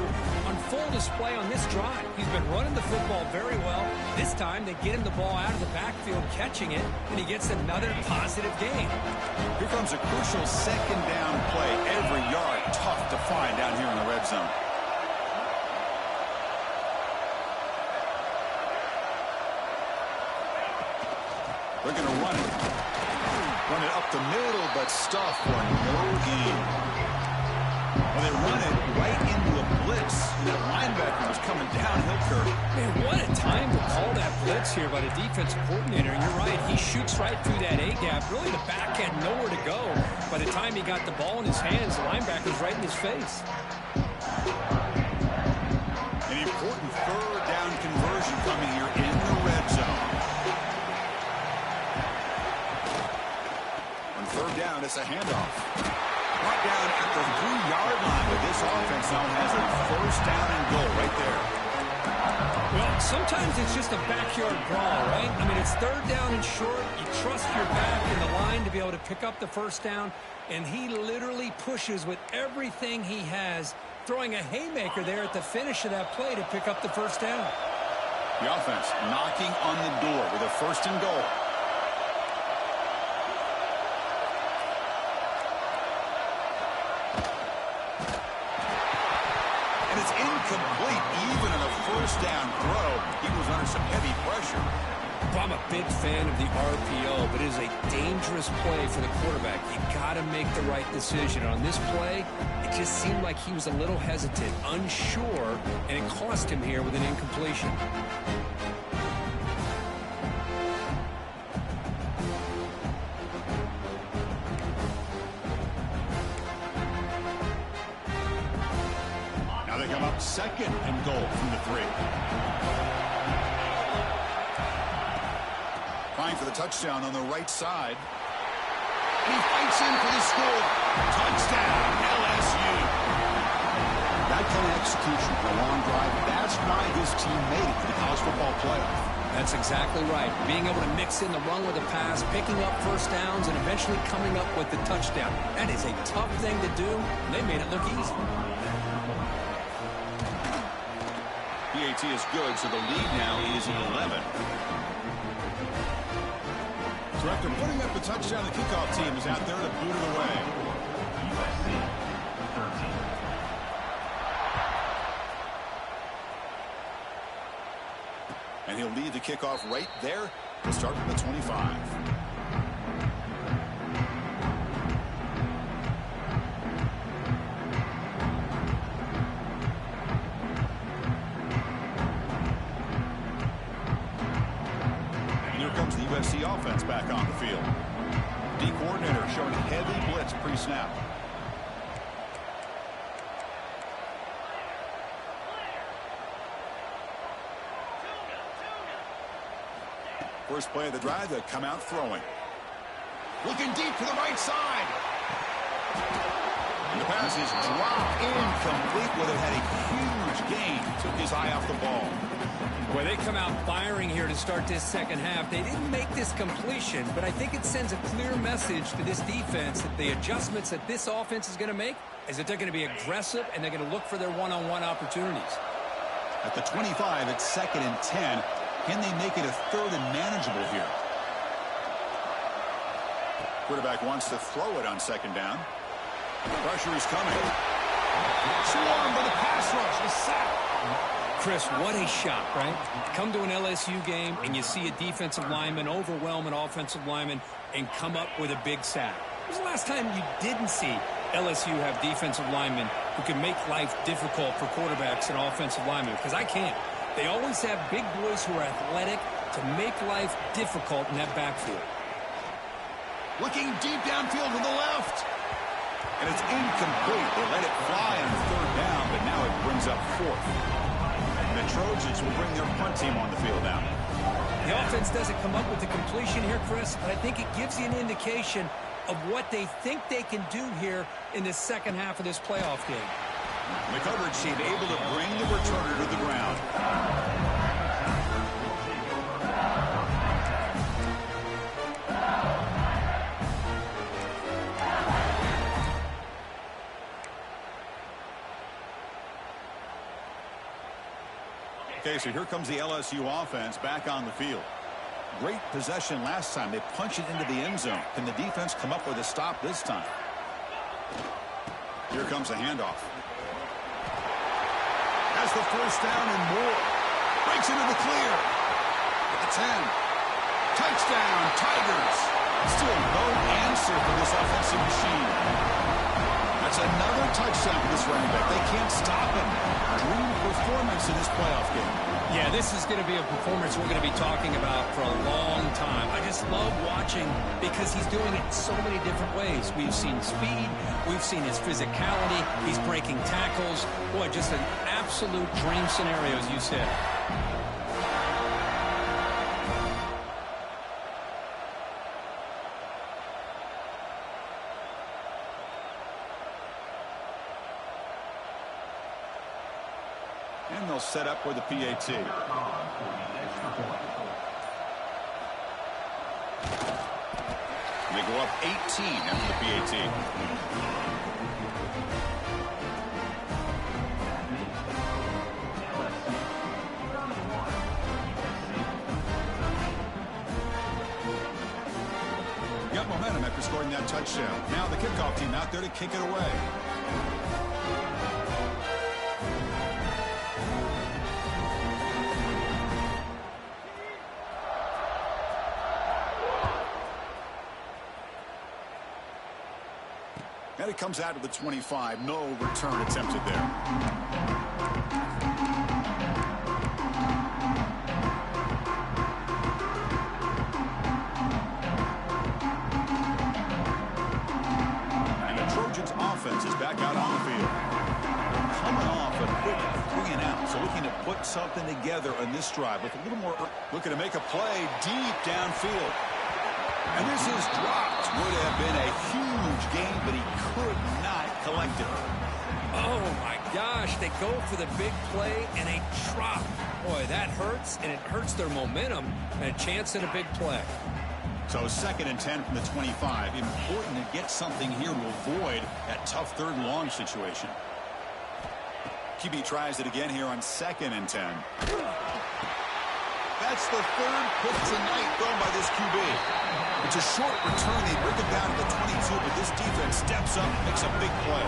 on full display on this drive. He's been running the football very well. This time, they get him the ball out of the backfield, catching it, and he gets another positive gain. Here comes a crucial second down play. Every yard tough to find down here in the red zone. They're going to run it. Run it up the middle, but stuff for no gain. Well, they run it right into a blitz. That linebacker was coming downhill curve. Man, what a time to call that blitz here by the defensive coordinator. And you're right, he shoots right through that A-gap. Really, the back had nowhere to go. By the time he got the ball in his hands, the linebacker's right in his face. An important 3rd down conversion coming here in the red zone. 3rd down, it's a handoff. Brought down at the 3-yard line, but this offense now has a 1st down and goal right there. Well, sometimes it's just a backyard brawl, right? I mean, it's 3rd down and short. You trust your back in the line to be able to pick up the 1st down, and he literally pushes with everything he has, throwing a haymaker there at the finish of that play to pick up the 1st down. The offense knocking on the door with a 1st and goal. Incomplete, even on a 1st down throw. He was under some heavy pressure. Well, I'm a big fan of the RPO, but it is a dangerous play for the quarterback. You got to make the right decision. On this play, it just seemed like he was a little hesitant, unsure, and it cost him here with an incompletion. They come up 2nd and goal from the 3. Trying for the touchdown on the right side. And he fights in for the score. Touchdown, LSU. That kind of execution for a long drive, that's why this team made it to the college football playoff. That's exactly right. Being able to mix in the run with the pass, picking up 1st downs, and eventually coming up with the touchdown. That is a tough thing to do, and they made it look easy. PAT is good, so the lead now is 11. So after putting up the touchdown, the kickoff team is out there to boot it away. And he'll lead the kickoff right there. We'll start from the 25. USC offense back on the field. D coordinator showing heavy blitz pre-snap. First play of the drive, they come out throwing. Looking deep to the right side. And the pass is dropped incomplete. Would have had a huge gain. Took his eye off the ball. Well, they come out firing here to start this second half. They didn't make this completion, but I think it sends a clear message to this defense that the adjustments that this offense is going to make is that they're going to be aggressive and they're going to look for their one-on-one opportunities. At the 25, it's 2nd and 10. Can they make it a 3rd and manageable here? Quarterback wants to throw it on 2nd down. Pressure is coming. Swarm for the pass rush. The sack. Chris, what a shot, right? Come to an LSU game and you see a defensive lineman overwhelm an offensive lineman and come up with a big sack. When was the last time you didn't see LSU have defensive linemen who can make life difficult for quarterbacks and offensive linemen? Because I can't. They always have big boys who are athletic to make life difficult in that backfield. Looking deep downfield to the left. And it's incomplete. They let it fly on 3rd down, but now it brings up 4th. The Trojans will bring their punt team on the field now. The offense doesn't come up with the completion here, Chris, but I think it gives you an indication of what they think they can do here in the second half of this playoff game. The coverage team able to bring the returner to the ground. Okay, so here comes the LSU offense back on the field. Great possession last time. They punch it into the end zone. Can the defense come up with a stop this time? Here comes the handoff. Has the 1st down and more. Breaks into the clear. At the 10. Touchdown, Tigers. Still no answer for this offensive machine. That's another touchdown for this running back. They can't stop him. Dream performance in this playoff game. Yeah, this is going to be a performance we're going to be talking about for a long time. I just love watching because he's doing it so many different ways. We've seen speed. We've seen his physicality. He's breaking tackles. Boy, just an absolute dream scenario, as you said. And they'll set up for the PAT. They go up 18 after the PAT. Got momentum after scoring that touchdown. Now the kickoff team out there to kick it away. And it comes out to the 25. No return attempted there. And the Trojans offense is back out on the field. They're coming off a quick 3 and out. So looking to put something together on this drive with a little more. Looking to make a play deep downfield. And this is dropped. Would have been a huge gain, but he could not collect it. Oh, my gosh. They go for the big play, and they drop. Boy, that hurts, and it hurts their momentum and a chance at a big play. So 2nd and 10 from the 25. Important to get something here to avoid that tough 3rd and long situation. QB tries it again here on 2nd and 10. That's the 3rd pick tonight thrown by this QB. It's a short return. They bring it down to the 22, but this defense steps up and makes a big play.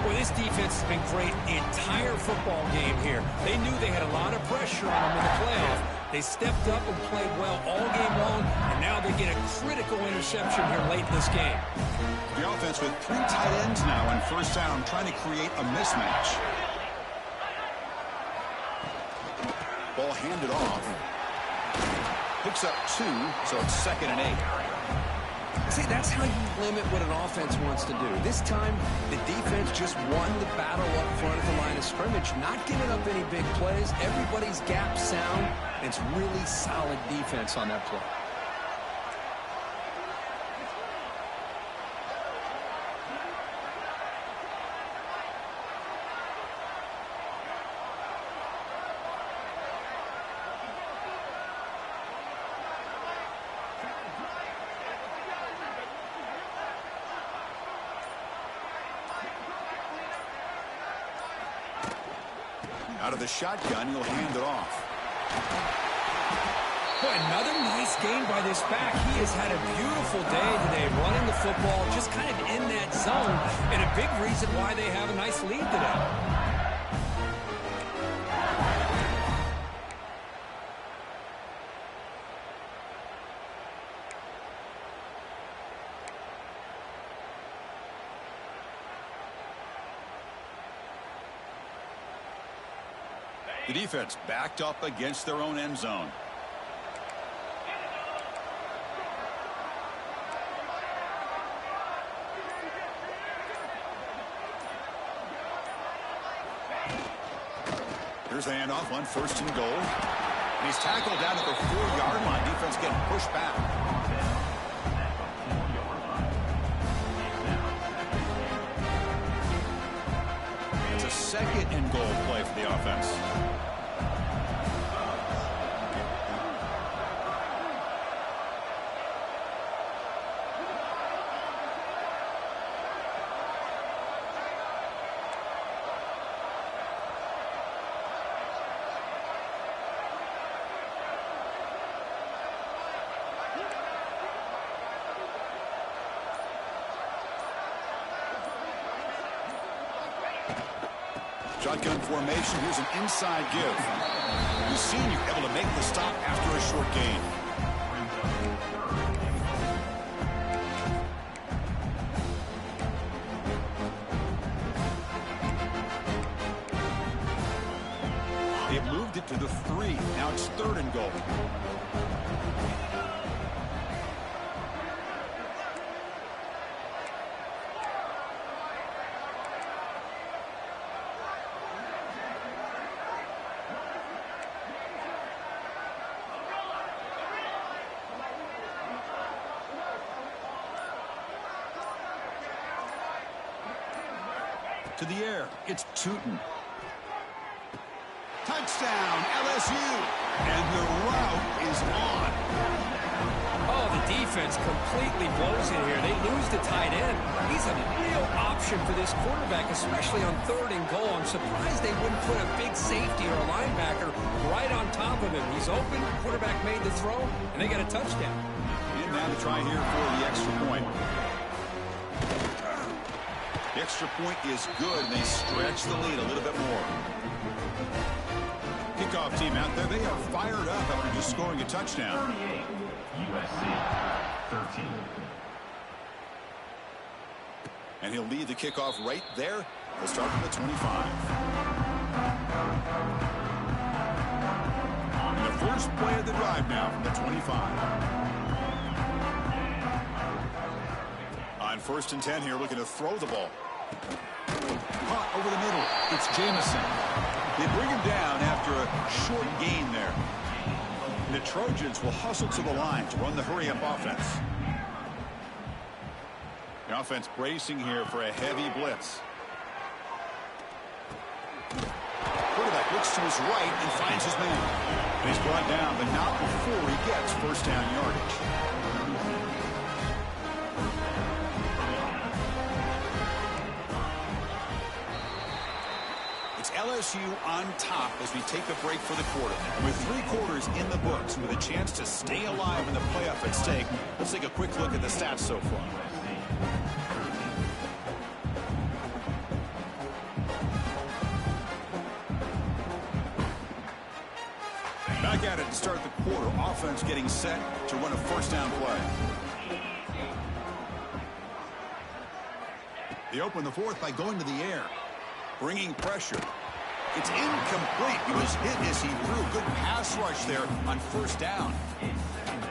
Boy, this defense has been great the entire football game here. They knew they had a lot of pressure on them in the playoff. They stepped up and played well all game long, and now they get a critical interception here late in this game. The offense with 3 tight ends now on 1st down, trying to create a mismatch. Ball handed off. Picks up 2, so it's 2nd and 8. See, that's how you limit what an offense wants to do. This time, the defense just won the battle up front at the line of scrimmage, not giving up any big plays. Everybody's gap sound, and it's really solid defense on that play. Out of the shotgun, he'll hand it off. Boy, another nice game by this back. He has had a beautiful day today running the football, just kind of in that zone, and a big reason why they have a nice lead today. The defense backed up against their own end zone. Here's the handoff on 1st and goal. And he's tackled down at the 4-yard line. Defense getting pushed back. It's a 2nd and goal play for the offense. Shotgun formation. Here's an inside give. The senior able to make the stop after a short gain. They've moved it to the 3. Now it's 3rd and goal. To the air, it's Tootin. Touchdown, LSU. And the route is on. Oh, the defense completely blows it here. They lose the tight end. He's a real option for this quarterback, especially on 3rd and goal. I'm surprised they wouldn't put a big safety or a linebacker right on top of him. He's open, quarterback made the throw, and they got a touchdown. And now to try here for the extra point. The extra point is good, and they stretch the lead a little bit more. Kickoff team out there, they are fired up after just scoring a touchdown. 38, USC 13. And he'll lead the kickoff right there. He'll start from the 25. And the first play of the drive now from the 25. On 1st and 10 here, looking to throw the ball. Caught over the middle. It's Jamison. They bring him down after a short gain there. And the Trojans will hustle to the line to run the hurry-up offense. The offense bracing here for a heavy blitz. Quarterback looks to his right and finds his man. And he's brought down, but not before he gets 1st down yardage. LSU on top as we take a break for the quarter. With 3 quarters in the books, with a chance to stay alive in the playoff at stake, let's take a quick look at the stats so far. Back at it to start the quarter. Offense getting set to run a 1st down play. They open the 4th by going to the air, bringing pressure. It's incomplete. He was hit as he threw. Good pass rush there on 1st down.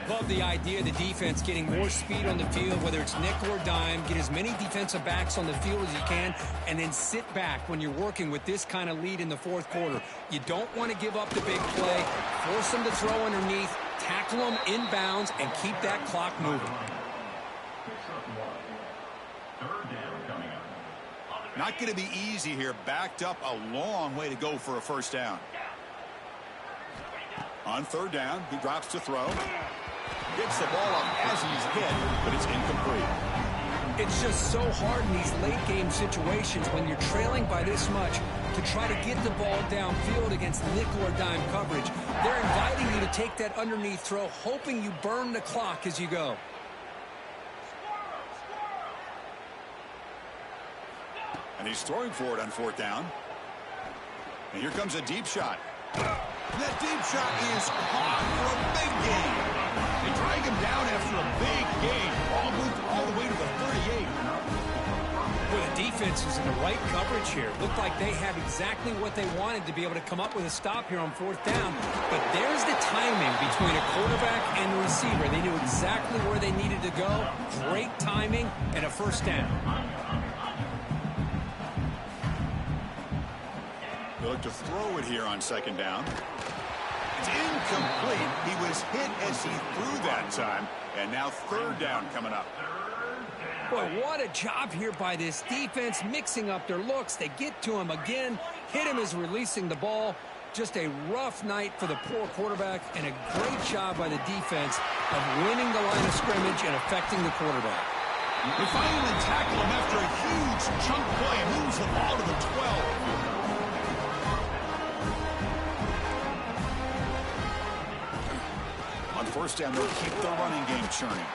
Love the idea of the defense getting more speed on the field, whether it's nickel or dime, get as many defensive backs on the field as you can, and then sit back when you're working with this kind of lead in the 4th quarter. You don't want to give up the big play. Force them to throw underneath, tackle them inbounds, and keep that clock moving. Not going to be easy here. Backed up a long way to go for a 1st down. On 3rd down, he drops to throw. Gets the ball up as he's hit, but it's incomplete. It's just so hard in these late-game situations when you're trailing by this much to try to get the ball downfield against nickel or dime coverage. They're inviting you to take that underneath throw, hoping you burn the clock as you go. And he's throwing for it on 4th down. And here comes a deep shot. That deep shot is caught for a big gain. They drag him down after a big gain. Ball moved all the way to the 38. Well, the defense is in the right coverage here. Looked like they had exactly what they wanted to be able to come up with a stop here on 4th down. But there's the timing between a quarterback and the receiver. They knew exactly where they needed to go. Great timing and a 1st down. They look to throw it here on 2nd down. It's incomplete. He was hit as he threw that time. And now 3rd down coming up. Boy, what a job here by this defense, mixing up their looks. They get to him again, hit him as releasing the ball. Just a rough night for the poor quarterback, and a great job by the defense of winning the line of scrimmage and affecting the quarterback. They finally tackle him after a huge chunk play. Moves the ball to the 12. On 1st down, they'll keep the running game churning.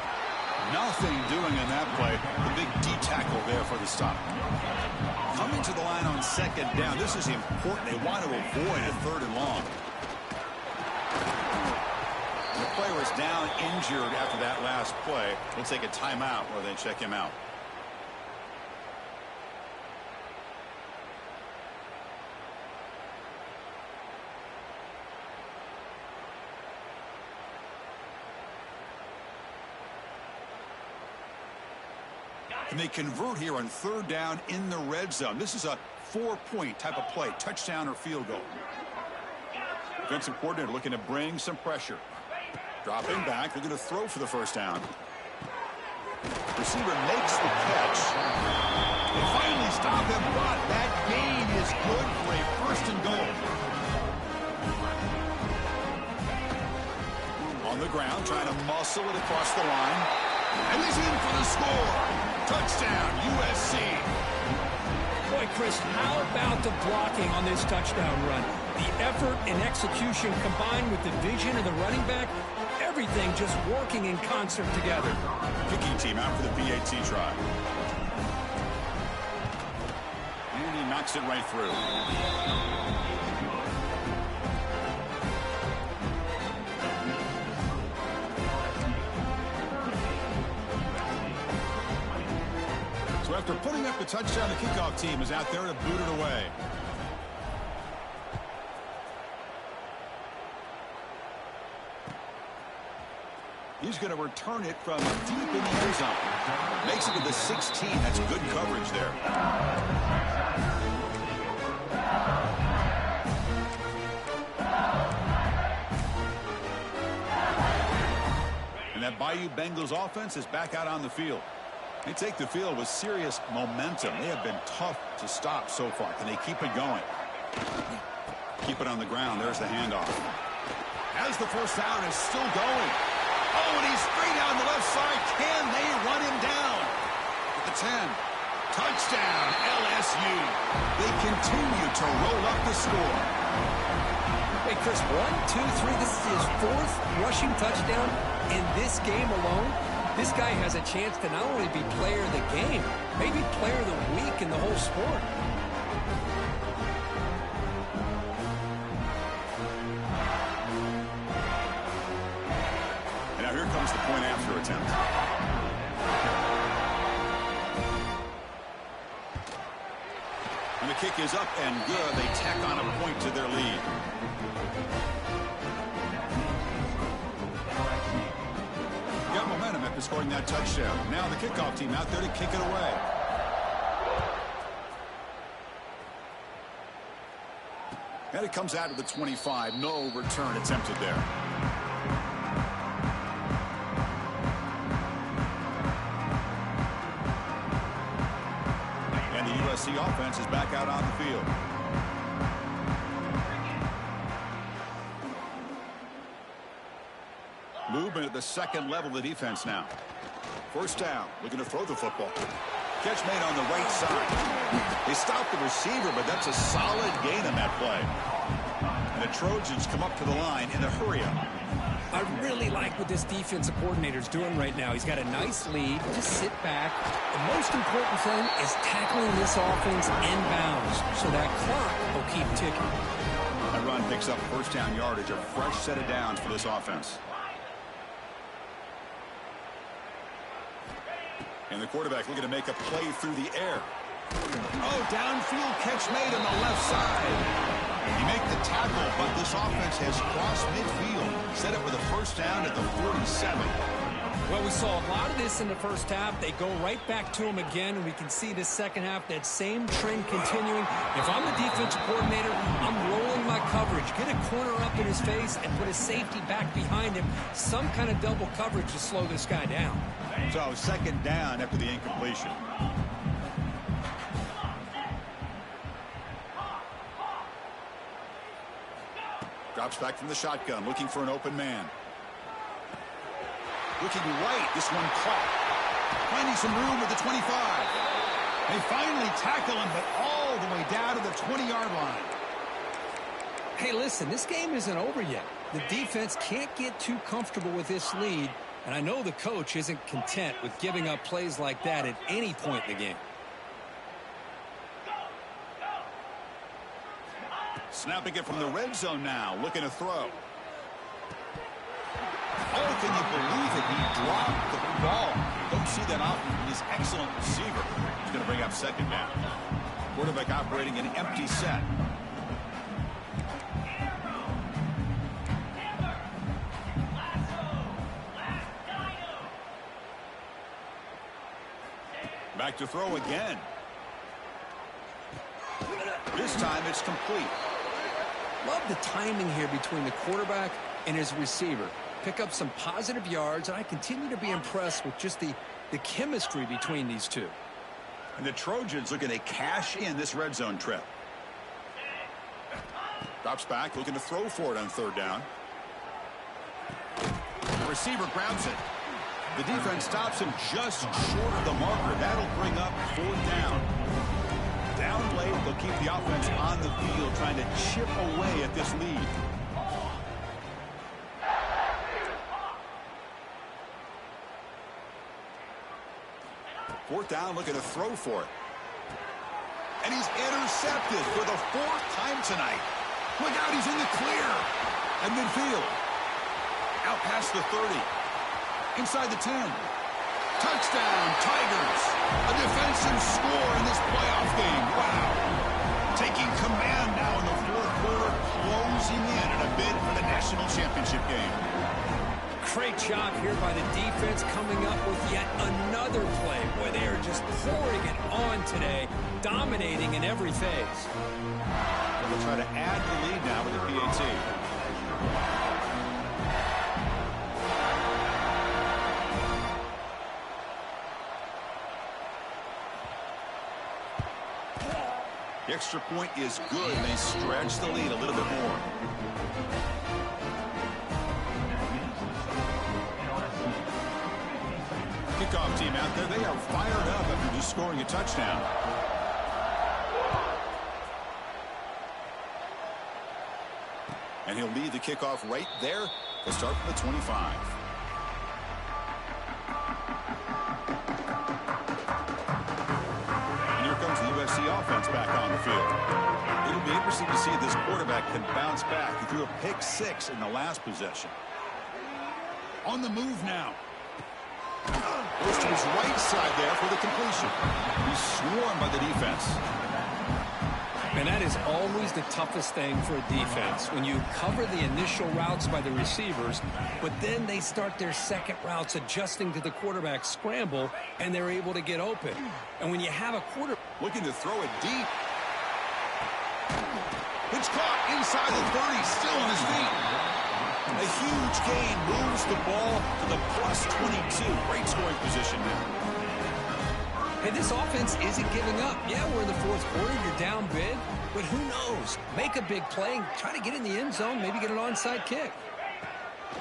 Nothing doing in that play. The big D tackle there for the stop. Coming to the line on 2nd down. This is important. They want to avoid a 3rd and long. The player is down injured after that last play. We'll take a timeout where they check him out. And they convert here on 3rd down in the red zone. This is a 4-point type of play, touchdown or field goal. Defensive coordinator looking to bring some pressure. Dropping back, they're going to throw for the 1st down. Receiver makes the catch. They finally stop him, but that gain is good for a 1st and goal. On the ground, trying to muscle it across the line. And he's in for the score. Touchdown, USC. Boy, Chris, how about the blocking on this touchdown run? The effort and execution combined with the vision of the running back, everything just working in concert together. Kicking team out for the PAT try. And he knocks it right through. So after putting up the touchdown, the kickoff team is out there to boot it away. He's going to return it from deep in the end zone. Makes it to the 16. That's good coverage there. And that Bayou Bengals offense is back out on the field. They take the field with serious momentum. They have been tough to stop so far. Can they keep it going? Keep it on the ground. There's the handoff. As the 1st down is still going. Oh, and he's straight down the left side. Can they run him down? At the 10. Touchdown, LSU. They continue to roll up the score. Hey, Chris, 1, 2, 3. This is his 4th rushing touchdown in this game alone. This guy has a chance to not only be player of the game, maybe player of the week in the whole sport. And now here comes the point after attempt. And the kick is up and good. They tack on a point to their lead. Got momentum after scoring that touchdown. Now the kickoff team out there to kick it away. And it comes out to the 25. No return attempted there. And the USC offense is back out on the field. Movement at the second level of the defense now. First down, looking to throw the football. Catch made on the right side. They stopped the receiver, but that's a solid gain on that play. And the Trojans come up to the line in a hurry-up. I really like what this defensive coordinator is doing right now. He's got a nice lead. Just sit back. The most important thing is tackling this offense inbounds so that clock will keep ticking. That run picks up first down yardage, a fresh set of downs for this offense. And the quarterback looking to make a play through the air. Oh, downfield catch made on the left side. You make the tackle, but this offense has crossed midfield. Set up with a first down at the 47. Well, we saw a lot of this in the first half. They go right back to him again, and we can see this second half, that same trend continuing. If I'm the defensive coordinator, I'm rolling my coverage. Get a corner up in his face and put a safety back behind him. Some kind of double coverage to slow this guy down. So, second down after the incompletion. Drops back from the shotgun, looking for an open man. Looking right, this one caught. Finding some room at the 25. They finally tackle him, but all the way down to the 20-yard line. Hey, listen, this game isn't over yet. The defense can't get too comfortable with this lead, and I know the coach isn't content with giving up plays like that at any point in the game. Snapping it from the red zone now, looking to throw. Oh, can you believe it? He dropped the ball. Don't see that often from this excellent receiver. He's going to bring up second down. Quarterback operating an empty set. Back to throw again. This time it's complete. Love the timing here between the quarterback and his receiver. Pick up some positive yards, and I continue to be impressed with just the chemistry between these two. And the Trojans looking to cash in this red zone trip. Drops back, looking to throw for it on third down. The receiver grabs it. The defense stops him just short of the marker. That'll bring up fourth down. Down late, they'll keep the offense on the field, trying to chip away at this lead. Fourth down, looking to throw for it. And he's intercepted for the fourth time tonight. Look out, he's in the clear. At midfield. Out past the 30. Inside the 10. Touchdown, Tigers. A defensive score in this playoff game. Wow. Taking command now in the fourth quarter, closing in a bid for the national championship game. Great job here by the defense coming up with yet another play. Boy, they are just pouring it on today, dominating in every phase. They'll try to add the lead now with the PAT. The extra point is good, and they stretch the lead a little bit more. Kickoff team out there, they are fired up after just scoring a touchdown. And he'll lead the kickoff right there to start from the 25. And here comes the USC offense back on the field. It'll be interesting to see if this quarterback can bounce back. He threw a pick 6 in the last possession. On the move now. Goes to his right side there for the completion. He's swarmed by the defense. And that is always the toughest thing for a defense, when you cover the initial routes by the receivers, but then they start their second routes adjusting to the quarterback scramble, and they're able to get open. And when you have a quarter looking to throw it deep. It's caught inside the 30, still on his feet. A huge gain moves the ball to the plus 22. Great scoring position now. Hey, this offense isn't giving up. Yeah, we're in the fourth quarter. You're down big. But who knows? Make a big play. Try to get in the end zone. Maybe get an onside kick.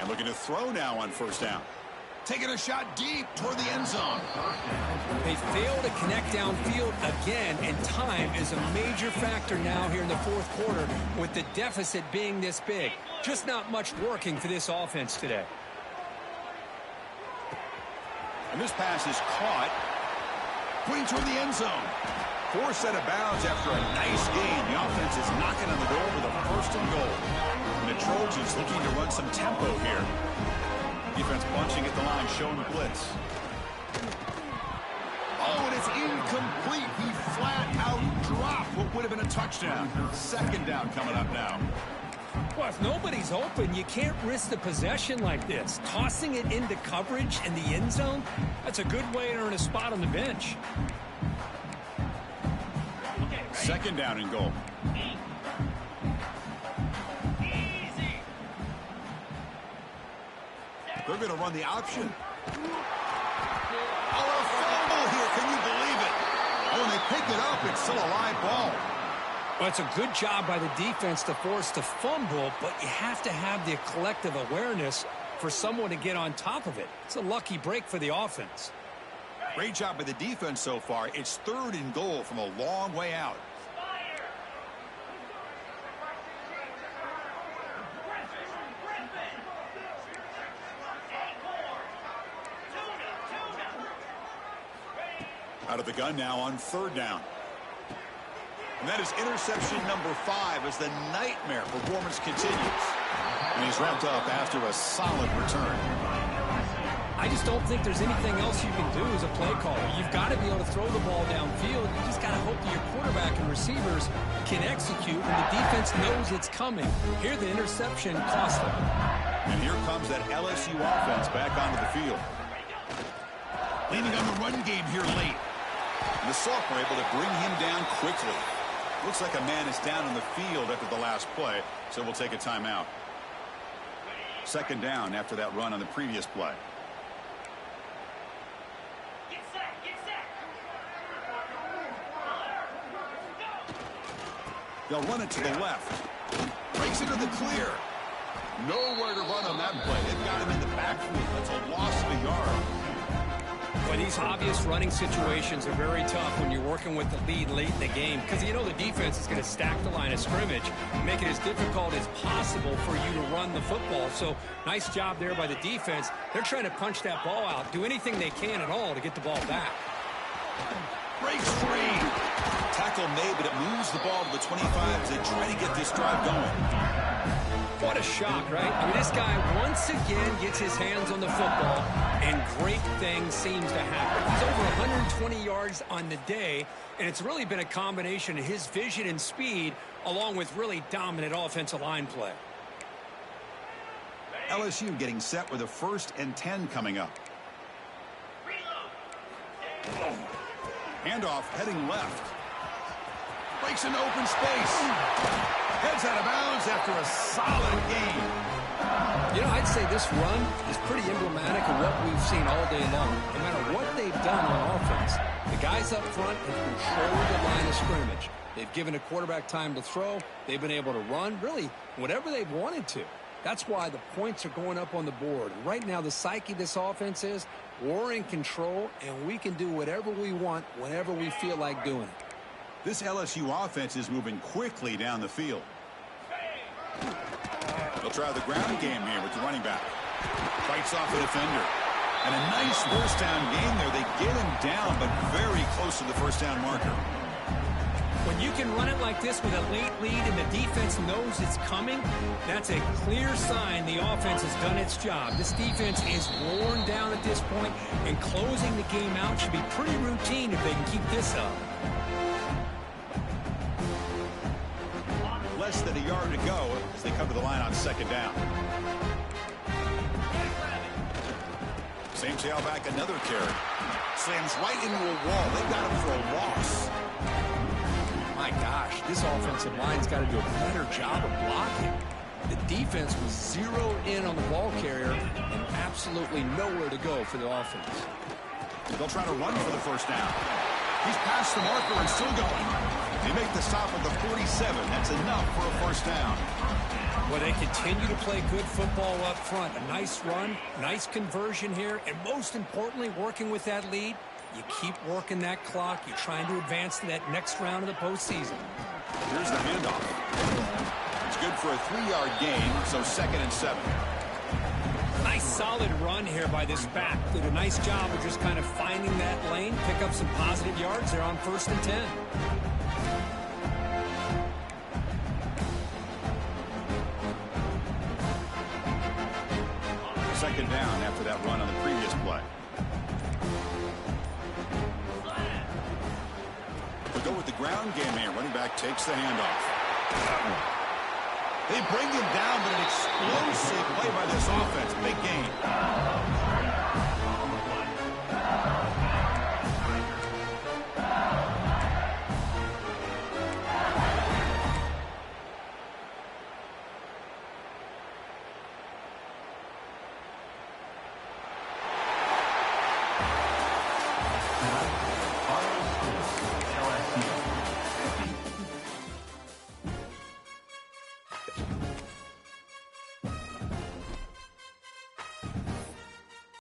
And looking to throw now on first down. Taking a shot deep toward the end zone. They fail to connect downfield again, and time is a major factor now here in the fourth quarter with the deficit being this big. Just not much working for this offense today. And this pass is caught. Putting toward the end zone. Forced out of bounds after a nice gain. The offense is knocking on the door with a first and goal. And the Trojans looking to run some tempo here. Defense bunching at the line, showing the blitz. Oh, and it's incomplete. He flat out dropped what would have been a touchdown. Second down coming up now. Well, if nobody's open, you can't risk the possession like this. Tossing it into coverage in the end zone, that's a good way to earn a spot on the bench. Second down and goal. They're going to run the option. Oh, a fumble here. Can you believe it? Oh, when they pick it up, it's still a live ball. Well, it's a good job by the defense to force the fumble, but you have to have the collective awareness for someone to get on top of it. It's a lucky break for the offense. Great job by the defense so far. It's third and goal from a long way out. Out of the gun now on third down. And that is interception number 5 as the nightmare performance continues. And he's wrapped up after a solid return. I just don't think there's anything else you can do as a play caller. You've got to be able to throw the ball downfield. You just got to hope that your quarterback and receivers can execute when the defense knows it's coming. Here the interception cost them. And here comes that LSU offense back onto the field. Leaning on the run game here late. And the sophomore able to bring him down quickly. Looks like a man is down on the field after the last play, so we'll take a timeout. Second down after that run on the previous play. They'll run it to the left. Breaks into the clear. Nowhere to run on that play. They've got him in the backfield. That's a loss of a yard. But these obvious running situations are very tough when you're working with the lead late in the game because you know the defense is going to stack the line of scrimmage, make it as difficult as possible for you to run the football. So nice job there by the defense. They're trying to punch that ball out, do anything they can at all to get the ball back. Breaks free. Tackle made, but it moves the ball to the 25 as they try to get this drive going. What a shock, right? I mean, this guy once again gets his hands on the football, and great things seems to happen. He's over 120 yards on the day, and it's really been a combination of his vision and speed, along with really dominant offensive line play. LSU getting set with a 1st and 10 coming up. Handoff heading left. Breaks into open space. Heads out of bounds after a solid gain. You know, I'd say this run is pretty emblematic of what we've seen all day long. No matter what they've done on offense, the guys up front have controlled the line of scrimmage. They've given a quarterback time to throw. They've been able to run, really, whatever they've wanted to. That's why the points are going up on the board. Right now, the psyche of this offense is we're in control, and we can do whatever we want whenever we feel like doing it. This LSU offense is moving quickly down the field. They'll try the ground game here with the running back. Fights off a defender. And a nice first down gain there. They get him down, but very close to the first down marker. When you can run it like this with a late lead and the defense knows it's coming, that's a clear sign the offense has done its job. This defense is worn down at this point, and closing the game out should be pretty routine if they can keep this up. Less than a yard to go as they come to the line on second down. Same tailback, another carry. Slams right into a wall. They got him for a loss. My gosh, this offensive line's got to do a better job of blocking. The defense was zeroed in on the ball carrier and absolutely nowhere to go for the offense. They'll try to run for the first down. He's past the marker and still going. They make the stop at the 47. That's enough for a first down. Well, they continue to play good football up front. A nice run, nice conversion here, and most importantly, working with that lead, you keep working that clock. You're trying to advance to that next round of the postseason. Here's the handoff. It's good for a 3-yard gain, so 2nd and 7. Nice solid run here by this back. Did a nice job of just kind of finding that lane, pick up some positive yards there on 1st and 10. Second down after that run on the previous play. We'll go with the ground game here. Running back takes the handoff. They bring him down, but an explosive play by this offense. Big gain.